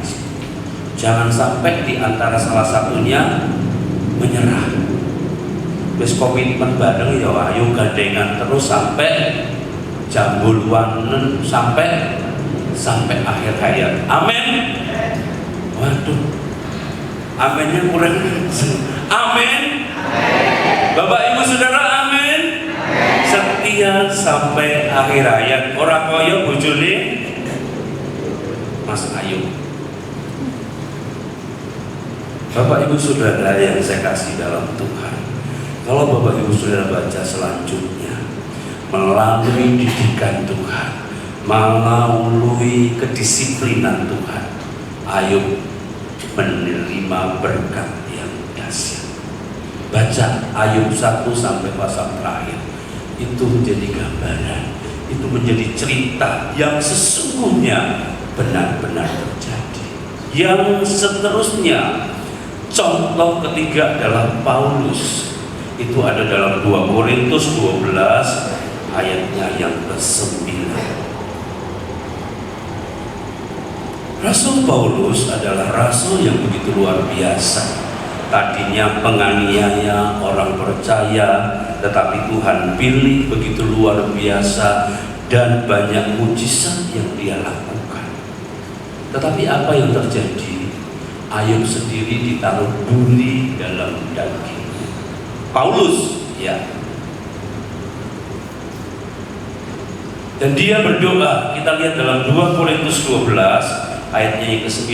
Jangan sampai di antara salah satunya menyerah. Wis komitmen bareng ya ayo gandengan terus sampai jambulwanen, sampai akhir hayat. Amin. Waduh, aminnya kurang. Amin. Bapak Ibu Saudara, amin. Setia sampai akhir hayat. Orang kaya bojone Mas Ayub. Bapak Ibu Saudara yang saya kasih dalam Tuhan, kalau Bapak Ibu Saudara baca selanjutnya, melalui didikan Tuhan, melalui kedisiplinan Tuhan, Ayub menerima berkat yang dahsyat. Baca Ayub 1 sampai pasal terakhir, itu menjadi gambaran, itu menjadi cerita yang sesungguhnya benar-benar terjadi. Yang seterusnya Contoh ketiga adalah Paulus. Itu ada dalam 2 Korintus 12 ayatnya yang ke-9. Rasul Paulus adalah rasul yang begitu luar biasa. Tadinya penganiaya orang percaya, tetapi Tuhan pilih begitu luar biasa dan banyak mujizat yang dia lakukan. Tetapi apa yang terjadi? Ayub sendiri ditaruh duri dalam daging. Paulus, ya. Dan dia berdoa. Kita lihat dalam 2 Korintus 12 ayatnya yang ke-9.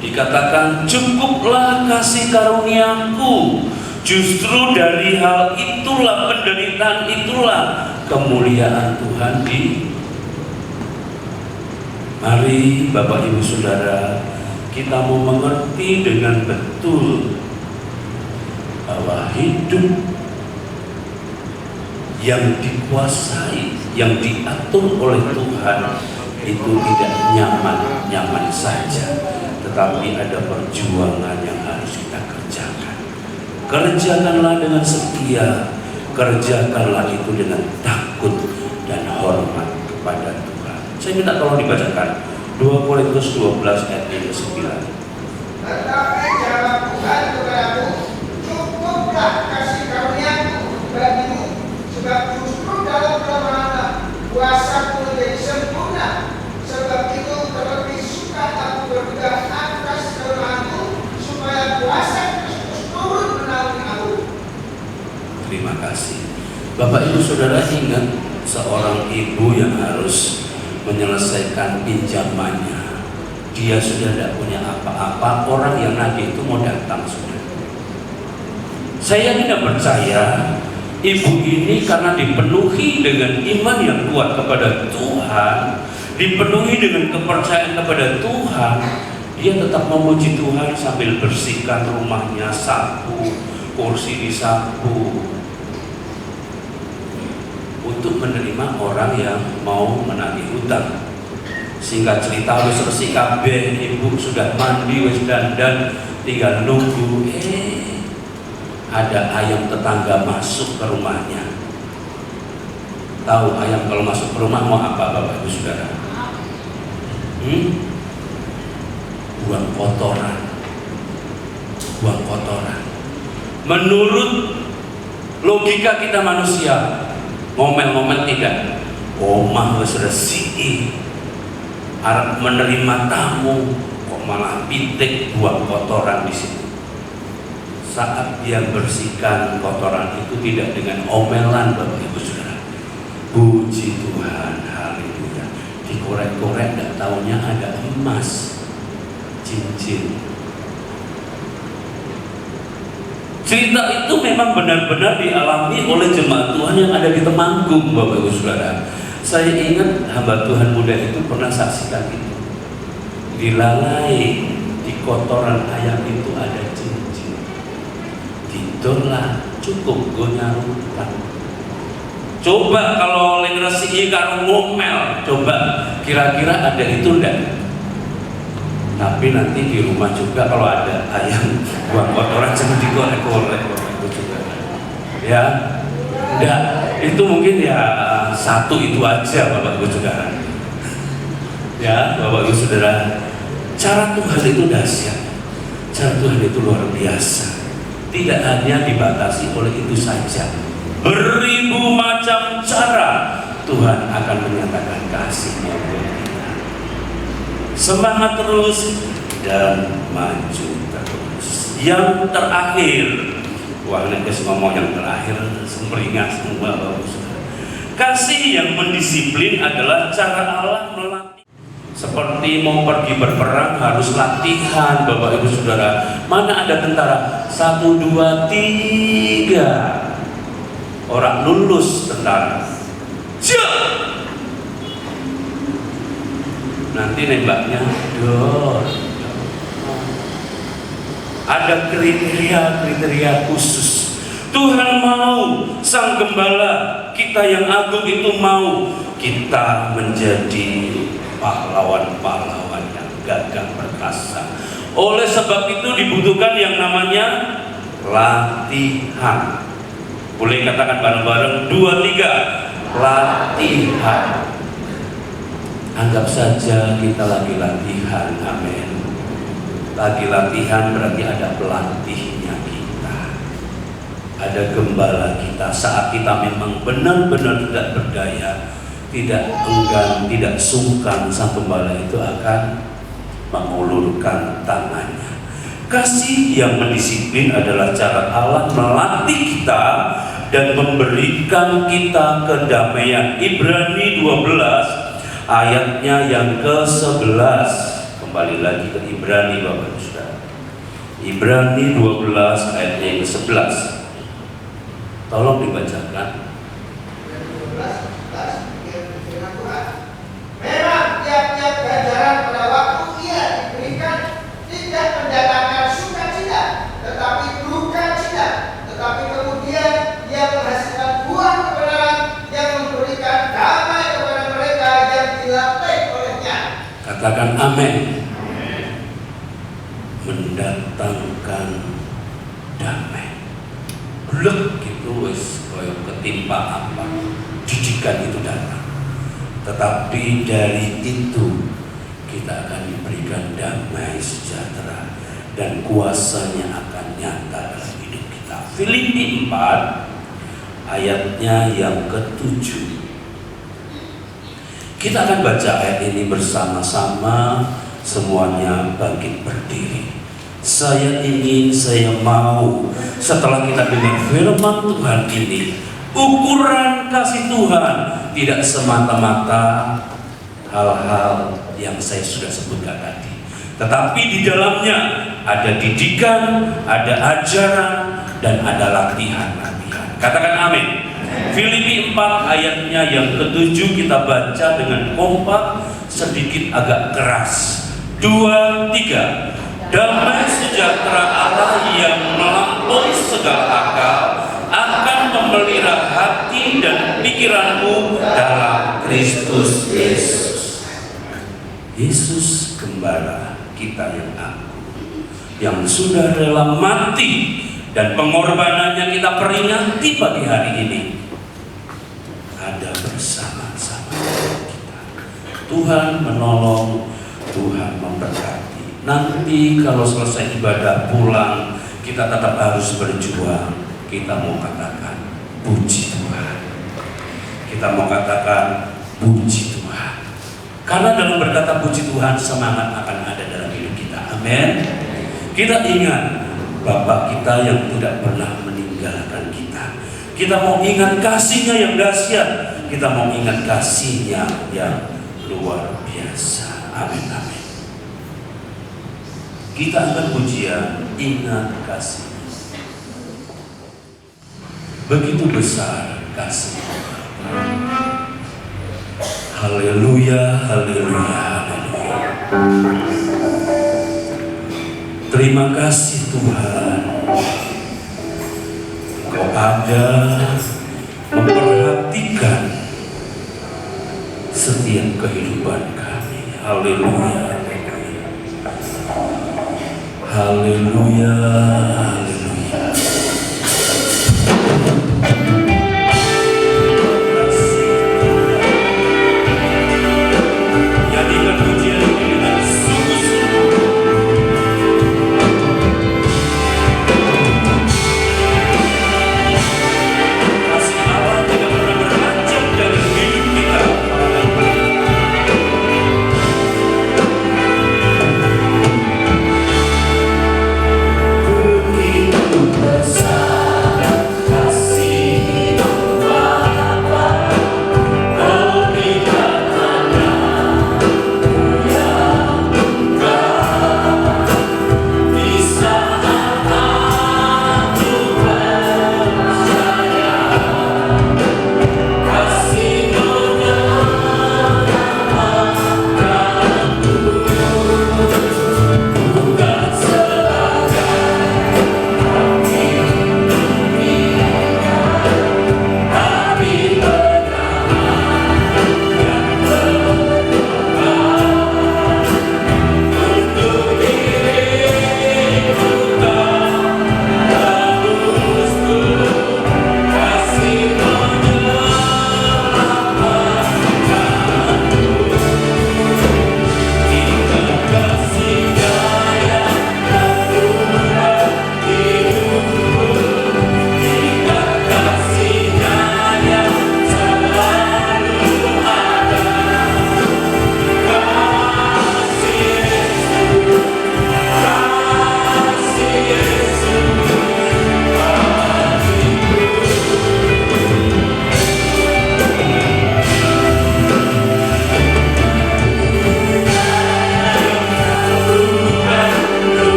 Dikatakan, cukuplah kasih karuniaku, justru dari hal itulah, penderitaan itulah kemuliaan Tuhan di. Mari Bapak Ibu Saudara, kita mau mengerti dengan betul bahwa hidup yang dikuasai, yang diatur oleh Tuhan itu tidak nyaman-nyaman saja, tetapi ada perjuangan yang harus kita kerjakan. Kerjakanlah dengan setia, kerjakanlah itu dengan takut dan hormat kepada Tuhan. Saya minta tolong dibacakan 2 Korintus 12 ayat 9. Tetapi jawab Tuhan kepadaku, cukuplah kasih karuniaku bagimu, sebab justru dalam kelemahan kuasaku menjadi sempurna. Sebab itu terlebih suka aku berpegang atas kelemahanku, supaya kuasa Kristus turun menaungi aku. Terima kasih. Bapak Ibu Saudara, ingat seorang ibu yang harus menyelesaikan pinjamannya. Dia sudah tidak punya apa-apa, orang yang nagih itu mau datang sudah. Saya tidak percaya ibu ini karena dipenuhi dengan iman yang kuat kepada Tuhan, dipenuhi dengan kepercayaan kepada Tuhan, dia tetap memuji Tuhan sambil bersihkan rumahnya, sapu, kursi disapu, untuk menerima orang yang mau menagih hutang. Singkat cerita, wis resik kabeh, ibu sudah mandi, wis dandan, tinggal nunggu. Ada ayam tetangga masuk ke rumahnya. Tahu ayam kalau masuk ke rumah mau apa Bapak Ibu Saudara? Buang kotoran. Buang kotoran. Menurut logika kita manusia, ngomel-ngomel tidak. Omah wis resiki, arep menerima tamu, kok malah pitik buang kotoran di situ. Saat dia bersihkan kotoran itu tidak dengan omelan Bapak Ibu Saudara. Puji Tuhan, haleluya. Dikorek-korek, tidak taunya ada emas, cincin. Cerita itu memang benar-benar dialami oleh jemaat Tuhan yang ada di Temanggung, Bapak Ibu Saudara. Saya ingat hamba Tuhan muda itu pernah saksikan itu. Dilalai di kotoran ayam itu ada cincin. Didorlah cukup gue nyarukan. Coba kalau oleh resiki karo ngomel, coba kira-kira ada itu enggak? Tapi nanti di rumah juga kalau ada ayam buang kotoran jangan digoreng-goreng itu juga. Ya, enggak, itu mungkin ya satu itu aja Bapak Ibu Saudara. Ya, Bapak Ibu Saudara, cara Tuhan itu dahsyat. Cara Tuhan itu luar biasa. Tidak hanya dibatasi oleh itu saja. Beribu macam cara Tuhan akan menyatakan kasih-Nya buat kita. Semangat terus dan maju terus. Yang terakhir, wah ini ngomong yang terakhir, semperingat semua Bapak Saudara. Kasih yang mendisiplin adalah cara Allah melatih. Seperti mau pergi berperang harus latihan Bapak Ibu Saudara. Mana ada tentara 1, 2, 3 orang lulus tentara. Siap. Nanti nembaknya dor. Ada kriteria khusus. Tuhan mau, Sang Gembala kita yang agung itu mau kita menjadi pahlawan-pahlawan yang gagah perkasa, Oleh sebab itu dibutuhkan yang namanya latihan. Boleh katakan bareng-bareng 2, 3, latihan. Anggap saja kita lagi latihan, amin. Lagi latihan berarti ada pelatihnya kita, ada gembala kita. Saat kita memang benar-benar tidak berdaya, tidak enggan, tidak sungkan, sang gembala itu akan mengulurkan tangannya. Kasih yang mendisiplin adalah cara Allah melatih kita dan memberikan kita kedamaian. Ibrani 12 ayatnya yang ke-11. Kembali lagi ke Ibrani, Bapak Saudara. Ibrani 12 ayatnya yang ke-11. Tolong dibacakan. Memang tiap-tiap ganjaran pada waktu ia diberikan tidak mendatangkan sukacita, tetapi duka cita. Tetapi kemudian ia menghasilkan buah kebenaran yang memberikan damai kepada mereka yang dilatih olehnya. Katakan amin. Mendatangkan damai. Blek gitu wis koyo ketimpa apa. Didikan itu datang. Tetapi dari itu kita akan diberikan damai sejahtera dan kuasanya akan nyata dalam hidup kita. Filipi 4 ayatnya yang ke-7. Kita akan baca ayat ini bersama-sama, semuanya bangkit berdiri. Saya mau setelah kita dengar firman Tuhan ini, ukuran kasih Tuhan tidak semata-mata hal-hal yang saya sudah sebutkan tadi, tetapi di dalamnya ada didikan, ada ajaran, dan ada latihan-latihan. Katakan amin. Filipi 4 ayatnya yang ke-7 kita baca dengan kompak, sedikit agak keras. 2, 3. Damai sejahtera Allah yang melampaui segala akal akan memelihara hati dan pikiranmu dalam Kristus Yesus. Yesus gembala kita yang agung, yang sudah rela mati, dan pengorbanannya kita peringati pagi hari ini. Ada bersama-sama kita. Tuhan menolong, Tuhan memberkati. Nanti kalau selesai ibadah pulang, kita tetap harus berjuang. Kita mau katakan puji Tuhan. Kita mau katakan puji Tuhan. Karena dalam berkata puji Tuhan, semangat akan ada dalam hidup kita. Amin. Kita ingat Bapa kita yang tidak pernah meninggalkan kita. Kita mau ingat kasih-Nya yang dahsyat. Kita mau ingat kasih-Nya yang luar biasa. Amin, amin. Kita akan pujian ingat kasih. Begitu besar kasih. Haleluya, haleluya, haleluya. Terima kasih Tuhan, Engkau ada memperhatikan setiap kehidupan kami. Haleluya, haleluya, haleluya. Jadikan pujian ini dengan sungguh-sungguh. Kasih Allah tidak pernah beranjak dari hidup kita. Begini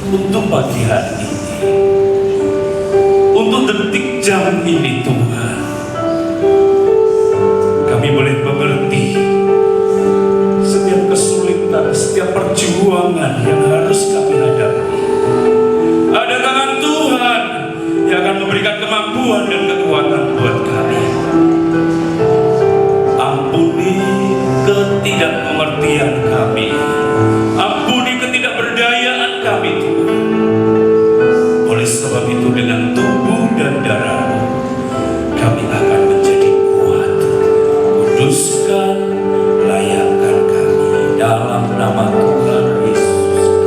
untuk pagi hari ini, untuk detik jam ini Tuhan, kami boleh mengerti setiap kesulitan, setiap perjuangan yang harus kami hadapi. Ada tangan Tuhan yang akan memberikan kemampuan dan kekuatan buat kami. Ampuni ketidakpengertian kami, ampuni ketidakberdayaan kami Tuhan. Oleh sebab itu dengan tubuh dan darah-Mu kami akan menjadi kuat. Kuduskan, layakkan kami dalam nama Tuhan Yesus.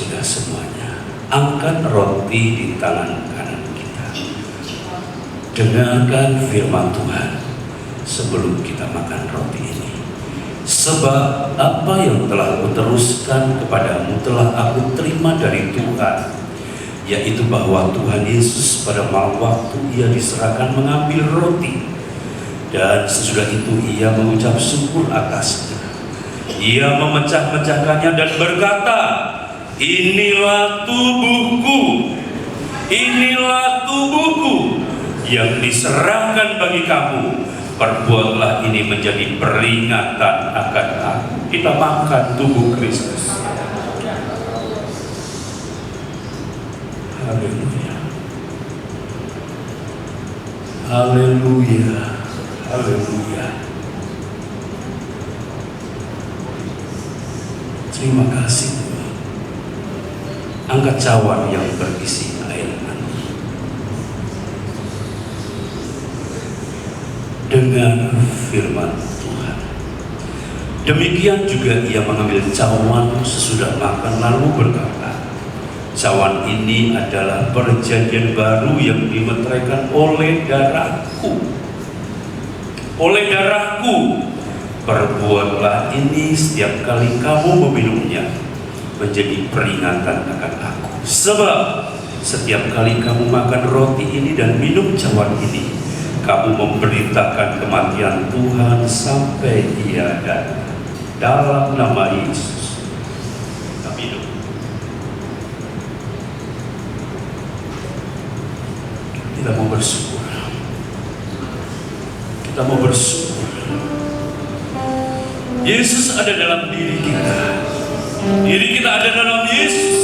Sudah semuanya, angkat roti di tangan kanan kita. Dengarkan firman Tuhan sebelum kita makan roti ini. Sebab apa yang telah kuteruskan kepadamu telah aku terima dari Tuhan, yaitu bahwa Tuhan Yesus pada malam waktu ia diserahkan mengambil roti, dan sesudah itu ia mengucap syukur atasnya. Ia memecah-mecahkannya dan berkata, inilah tubuhku yang diserahkan bagi kamu. Perbuatlah ini menjadi peringatan akan aku. Kita makan tubuh Kristus. Haleluya. Haleluya. Haleluya. Terima kasih Tuhan. Angkat cawan yang berisi air mani. Dengan firman Tuhan. Demikian juga ia mengambil cawan sesudah makan lalu berkata, cawan ini adalah perjanjian baru yang dimeteraikan oleh darahku. Oleh darahku, perbuatlah ini setiap kali kamu meminumnya, menjadi peringatan akan aku. Sebab setiap kali kamu makan roti ini dan minum cawan ini, kamu memberitakan kematian Tuhan sampai Ia datang. Dalam nama Yesus, kita minum. Kita mau bersyukur. Kita mau bersyukur. Yesus ada dalam diri kita. Diri kita ada dalam Yesus.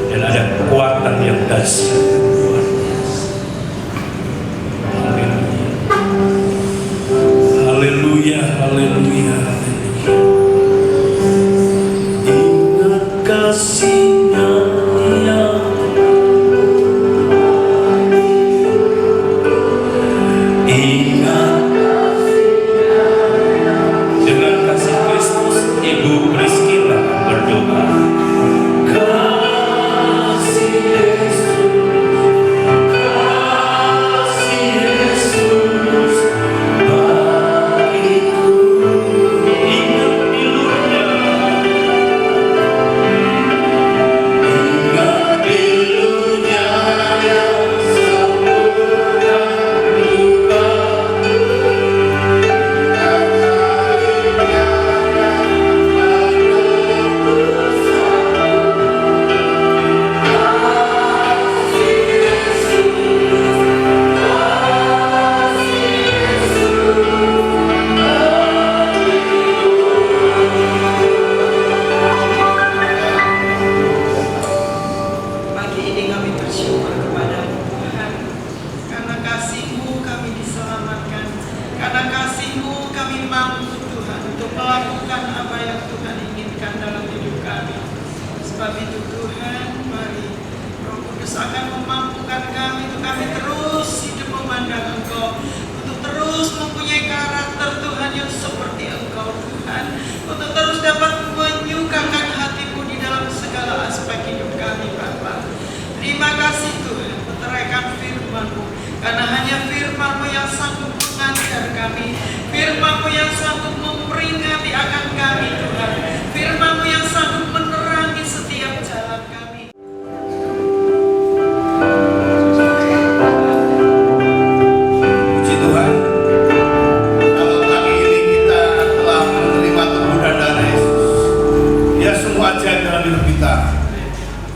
Dan ada kekuatan yang dahsyat. Haleluya, haleluya. Ingat kasih-Nya yang ingat dengan kasih Kristus. Ibu Priscilla berdoa, kasih Yesus, kasih Yesus bagiku. Ingat bilurnya, ingat bilurnya yang sembuhkan luka. Pagi ini kami bersyukur kepada Tuhan, karena kasih-Mu kami diselamatkan, karena kasih-Mu kami mampu Tuhan untuk melakukan apa yang Tuhan inginkan dalam hidup kami. Sebab itu Tuhan, mari Roh Kudus akan memampukan kami untuk kami terus hidup memandang Engkau, untuk terus mempunyai karakter Tuhan yang seperti Engkau Tuhan, untuk terus dapat menyukakan hati-Mu di dalam segala aspek hidup kami Bapa. Terima kasih Tuhan, meteraikan firman-Mu, karena hanya firman-Mu yang sanggup mengajar kami, firman-Mu yang sanggup memperingati akan kami Tuhan, firman-Mu yang sanggup menerangi setiap jalan kami. Puji Tuhan. Kalau pagi ini kita telah menerima tubuh dan darah Yesus, Dia sungguh ajaib dalam hidup kita.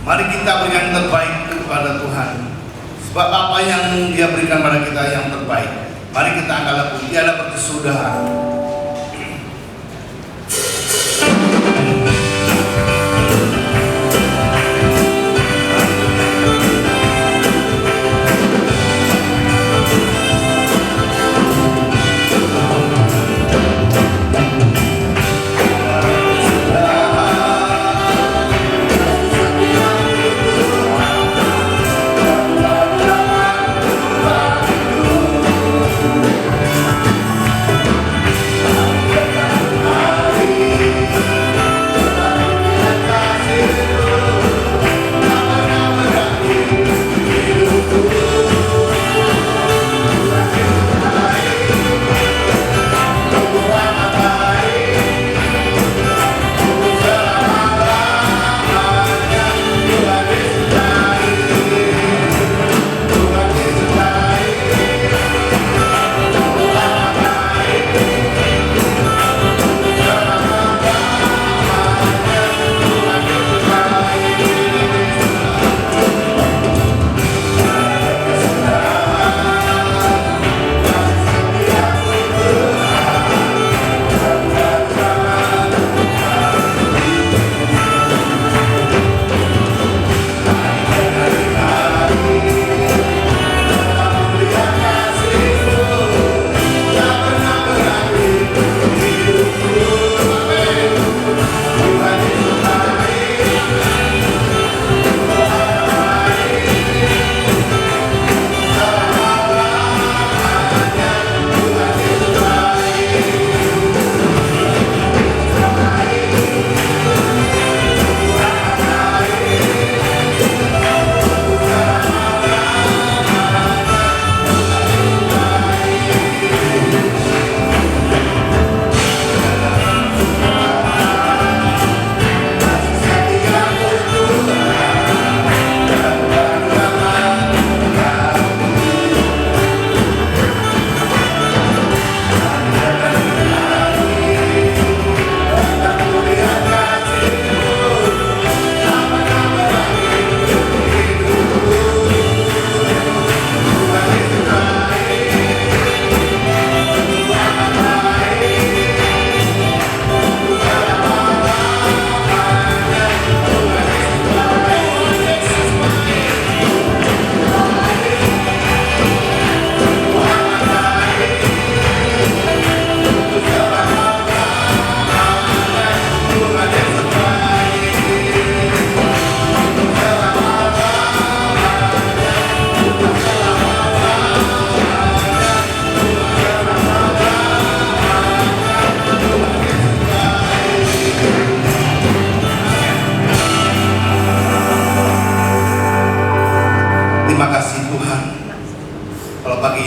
Mari kita berikan yang terbaik kepada Tuhan. Sebab apa yang Dia berikan pada kita yang terbaik. Mari kita angkat lagu, Dia adalah berkesudahan.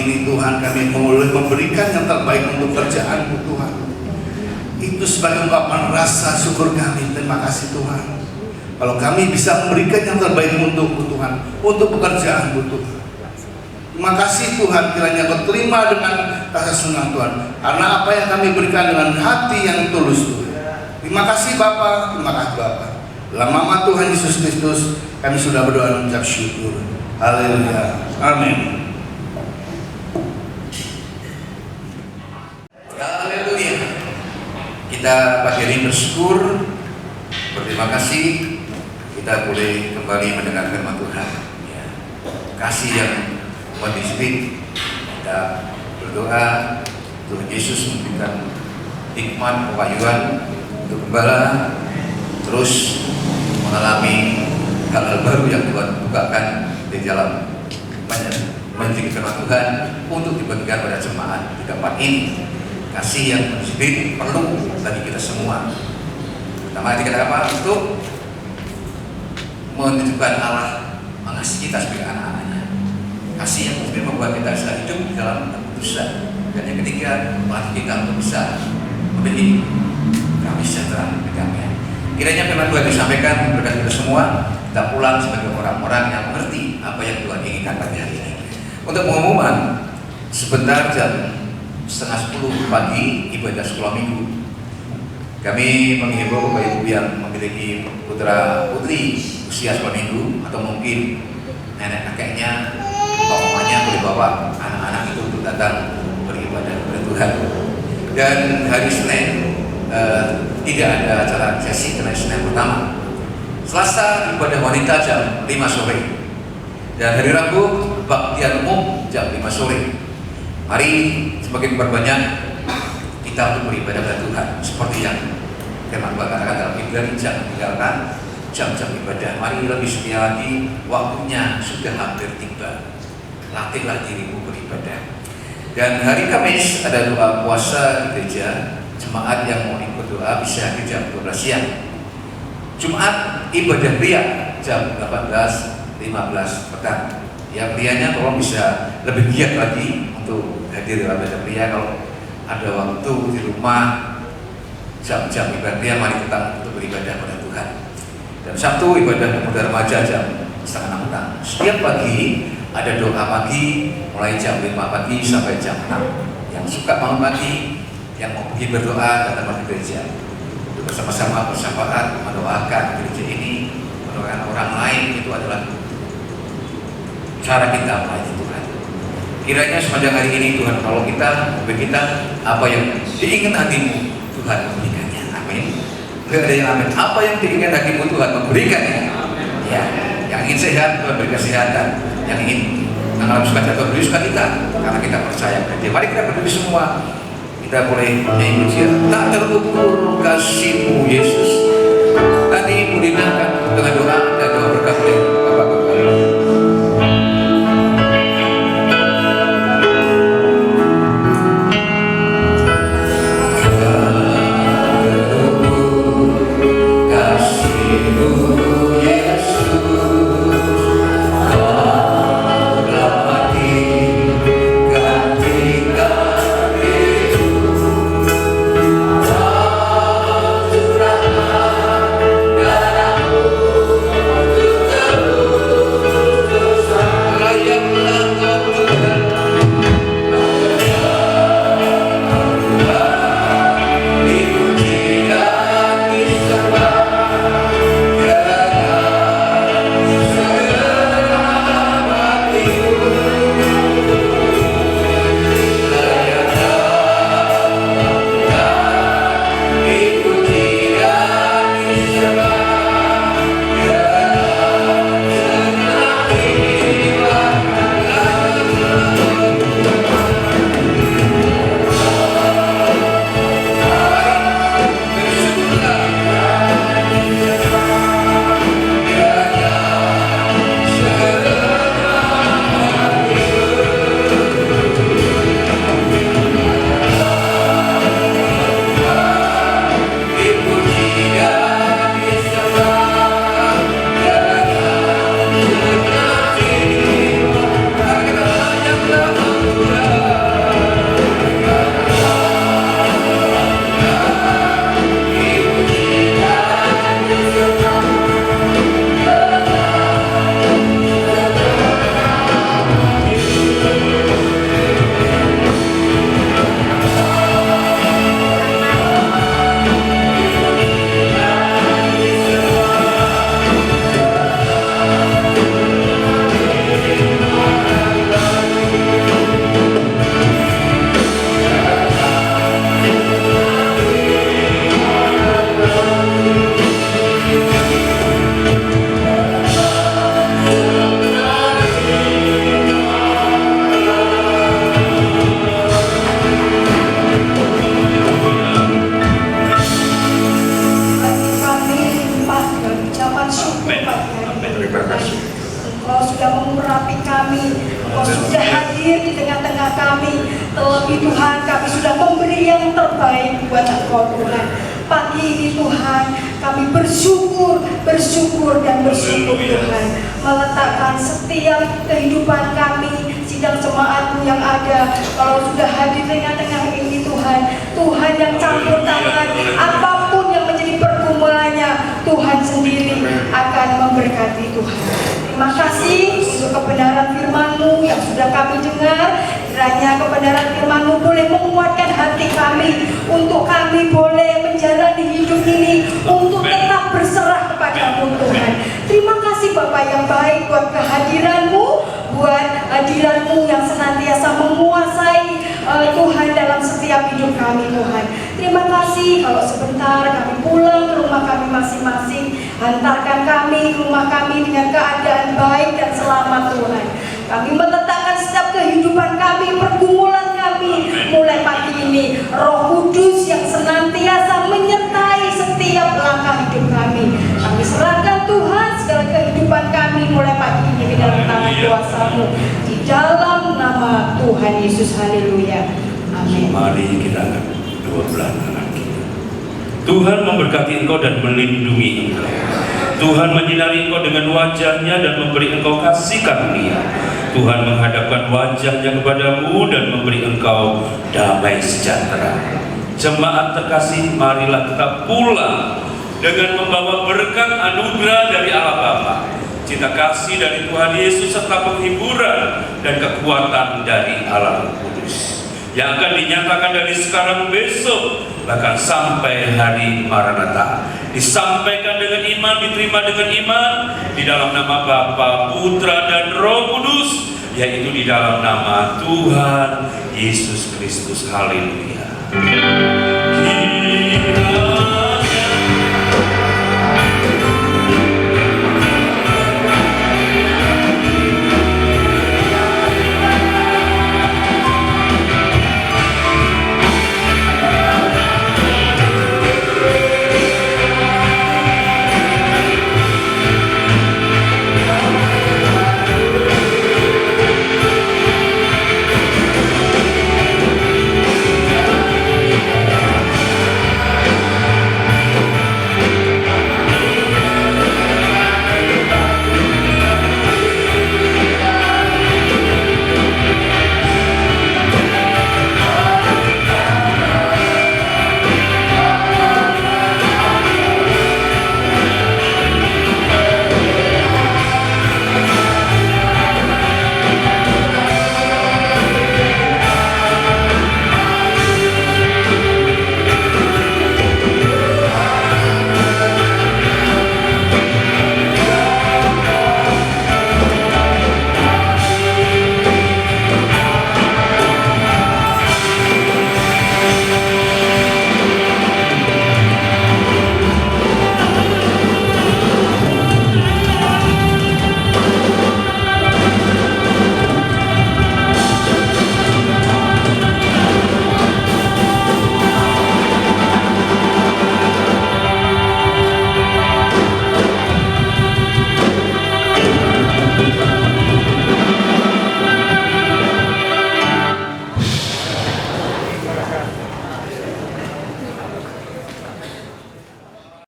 ini Tuhan kami boleh memberikan yang terbaik untuk kerjaan-Mu Tuhan. Itu sebagai ungkapan rasa syukur kami. Terima kasih Tuhan. Kalau kami bisa memberikan yang terbaik untuk-Mu Tuhan, untuk pekerjaan-Mu Tuhan. Terima kasih Tuhan, kiranya Kau terima dengan rasa senang Tuhan, karena apa yang kami berikan dengan hati yang tulus Tuhan. Terima kasih Bapa, terima kasih Bapa. Dalam nama Tuhan Yesus Kristus kami sudah berdoa dan mengucap syukur. Haleluya. Amin. Haleluya. Kita pagi ini bersyukur, berterima kasih kita boleh kembali mendengar firman Tuhan. Ya. Kasih yang mendisiplin, kita berdoa Tuhan Yesus memberikan hikmat pewahyuan untuk gembala terus mengalami hal-hal baru yang Tuhan bukakan di dalam menjadi firman Tuhan untuk dibagikan pada jemaat di tempat ini. Kasih yang mendisiplin perlu bagi kita semua. Pertama kita apa? Untuk menunjukkan Allah mengasihi kita sebagai anak-anaknya. Kasih yang mungkin membuat kita bisa hidup di dalam keputusan. Dan yang ketiga, melatih kita untuk bisa memiliki damai sejahtera berdamai. Kiranya firman Tuhan disampaikan kepada kita semua, kita pulang sebagai orang-orang yang mengerti apa yang Tuhan inginkan pada hari ini. Untuk pengumuman, sebentar jam 9:30 pagi ibadah sekolah minggu. Kami menghimbau Bapak Ibu yang memiliki putra putri usia sekolah minggu atau mungkin nenek kakeknya, mamanya boleh bawa anak-anak itu untuk datang beribadah kepada Tuhan. Dan hari Senin tidak ada acara sesi karena Senin pertama. Selasa ibadah wanita jam 5 sore. Dan hari Rabu baktian umum jam 5 sore. Mari semakin berbanyak kita untuk beribadah kepada Tuhan seperti yang firman Tuhan katakan dalam Ibrani, jangan tinggalkan jam-jam ibadah. Mari lebih setia lagi, waktunya sudah hampir tiba. Latihlah dirimu beribadah. Dan hari Kamis ada doa puasa di gereja. Jemaat yang mau ikut doa bisa di jam 12 siang. Jumat ibadah pria jam 18:15 petang. Ya, prianya tolong bisa lebih giat lagi untuk hadir dalam ibadah pria. Kalau ada waktu di rumah jam-jam ibadah pria, mari kita untuk beribadah pada Tuhan. Dan Sabtu ibadah pemuda remaja jam 5:30 petang. Setiap pagi ada doa pagi mulai jam 5 pagi sampai jam 6. Yang suka bangun pagi, yang mau pergi berdoa datang ke gereja untuk bersama-sama bersyafat mendoakan gereja ini, mendoakan orang lain. Itu adalah cara kita melayani Tuhan. Kiranya sepanjang hari ini Tuhan tolong kita, bagi kita apa yang diinginkan hatimu Tuhan memberikannya. Amin. Tidak ada yang amin. Apa yang diinginkan hatimu Tuhan memberikannya. Ya, yang ingin sehat Tuhan beri kesehatan, yang ingin mengalami sukacita Tuhan beri sukacita, karena kita percaya pada Dia. Mari kita berdiri semua. Kita boleh nyanyi pujian tak terukur kasih-Mu Yesus. Tadi mudahkan dengan doa dan doa berkat oleh Bapak Gembala. Curahkan sudah mengurapi kami, Engkau sudah hadir di tengah-tengah kami. Terlebih Tuhan, kami sudah memberi yang terbaik buat Engkau Tuhan. Pagi ini Tuhan, kami bersyukur dan bersyukur Tuhan, meletakkan setiap kehidupan kami, sidang jemaat-Mu yang ada, kalau sudah hadir tengah-tengah ini Tuhan, Tuhan yang campur tangan, apapun yang menjadi pergumulannya, Tuhan sendiri akan memberkati Tuhan. Terima kasih untuk kebenaran firman-Mu yang sudah kami dengar. Kiranya kebenaran firman-Mu boleh menguatkan hati kami, untuk kami boleh menjalani hidup ini, untuk tetap berserah kepada-Mu Tuhan. Terima kasih Bapa yang baik buat kehadiran-Mu, buat hadiran-Mu yang senantiasa menguasai Tuhan dalam setiap hidup kami Tuhan. Terima kasih kalau sebentar kami pulang ke rumah kami masing-masing, hantarkan kami ke rumah kami dengan keadaan baik dan selamat Tuhan. Kami meletakkan setiap kehidupan kami, pergumulan kami mulai pagi ini, Roh Kudus yang senantiasa menyertai setiap langkah hidup kami. Kami serahkan Tuhan segala kehidupan kami mulai pagi ini ke dalam tangan kuasa-Mu, di dalam nama Tuhan Yesus. Haleluya. Amin. Mari kita angkat kedua belah tangan kita. Tuhan memberkati engkau dan melindungi engkau. Tuhan menyinari engkau dengan wajahnya dan memberi engkau kasih karunia. Tuhan menghadapkan wajahnya kepadamu dan memberi engkau damai sejahtera. Jemaat terkasih, marilah kita pulang dengan membawa berkat anugerah dari Allah Bapa, cinta kasih dari Tuhan Yesus, serta penghiburan dan kekuatan dari Allah Kudus yang akan dinyatakan dari sekarang besok bahkan sampai hari Maranatha. Disampaikan dengan iman, diterima dengan iman di dalam nama Bapa, Putra dan Roh Kudus, yaitu di dalam nama Tuhan Yesus Kristus. Haleluya.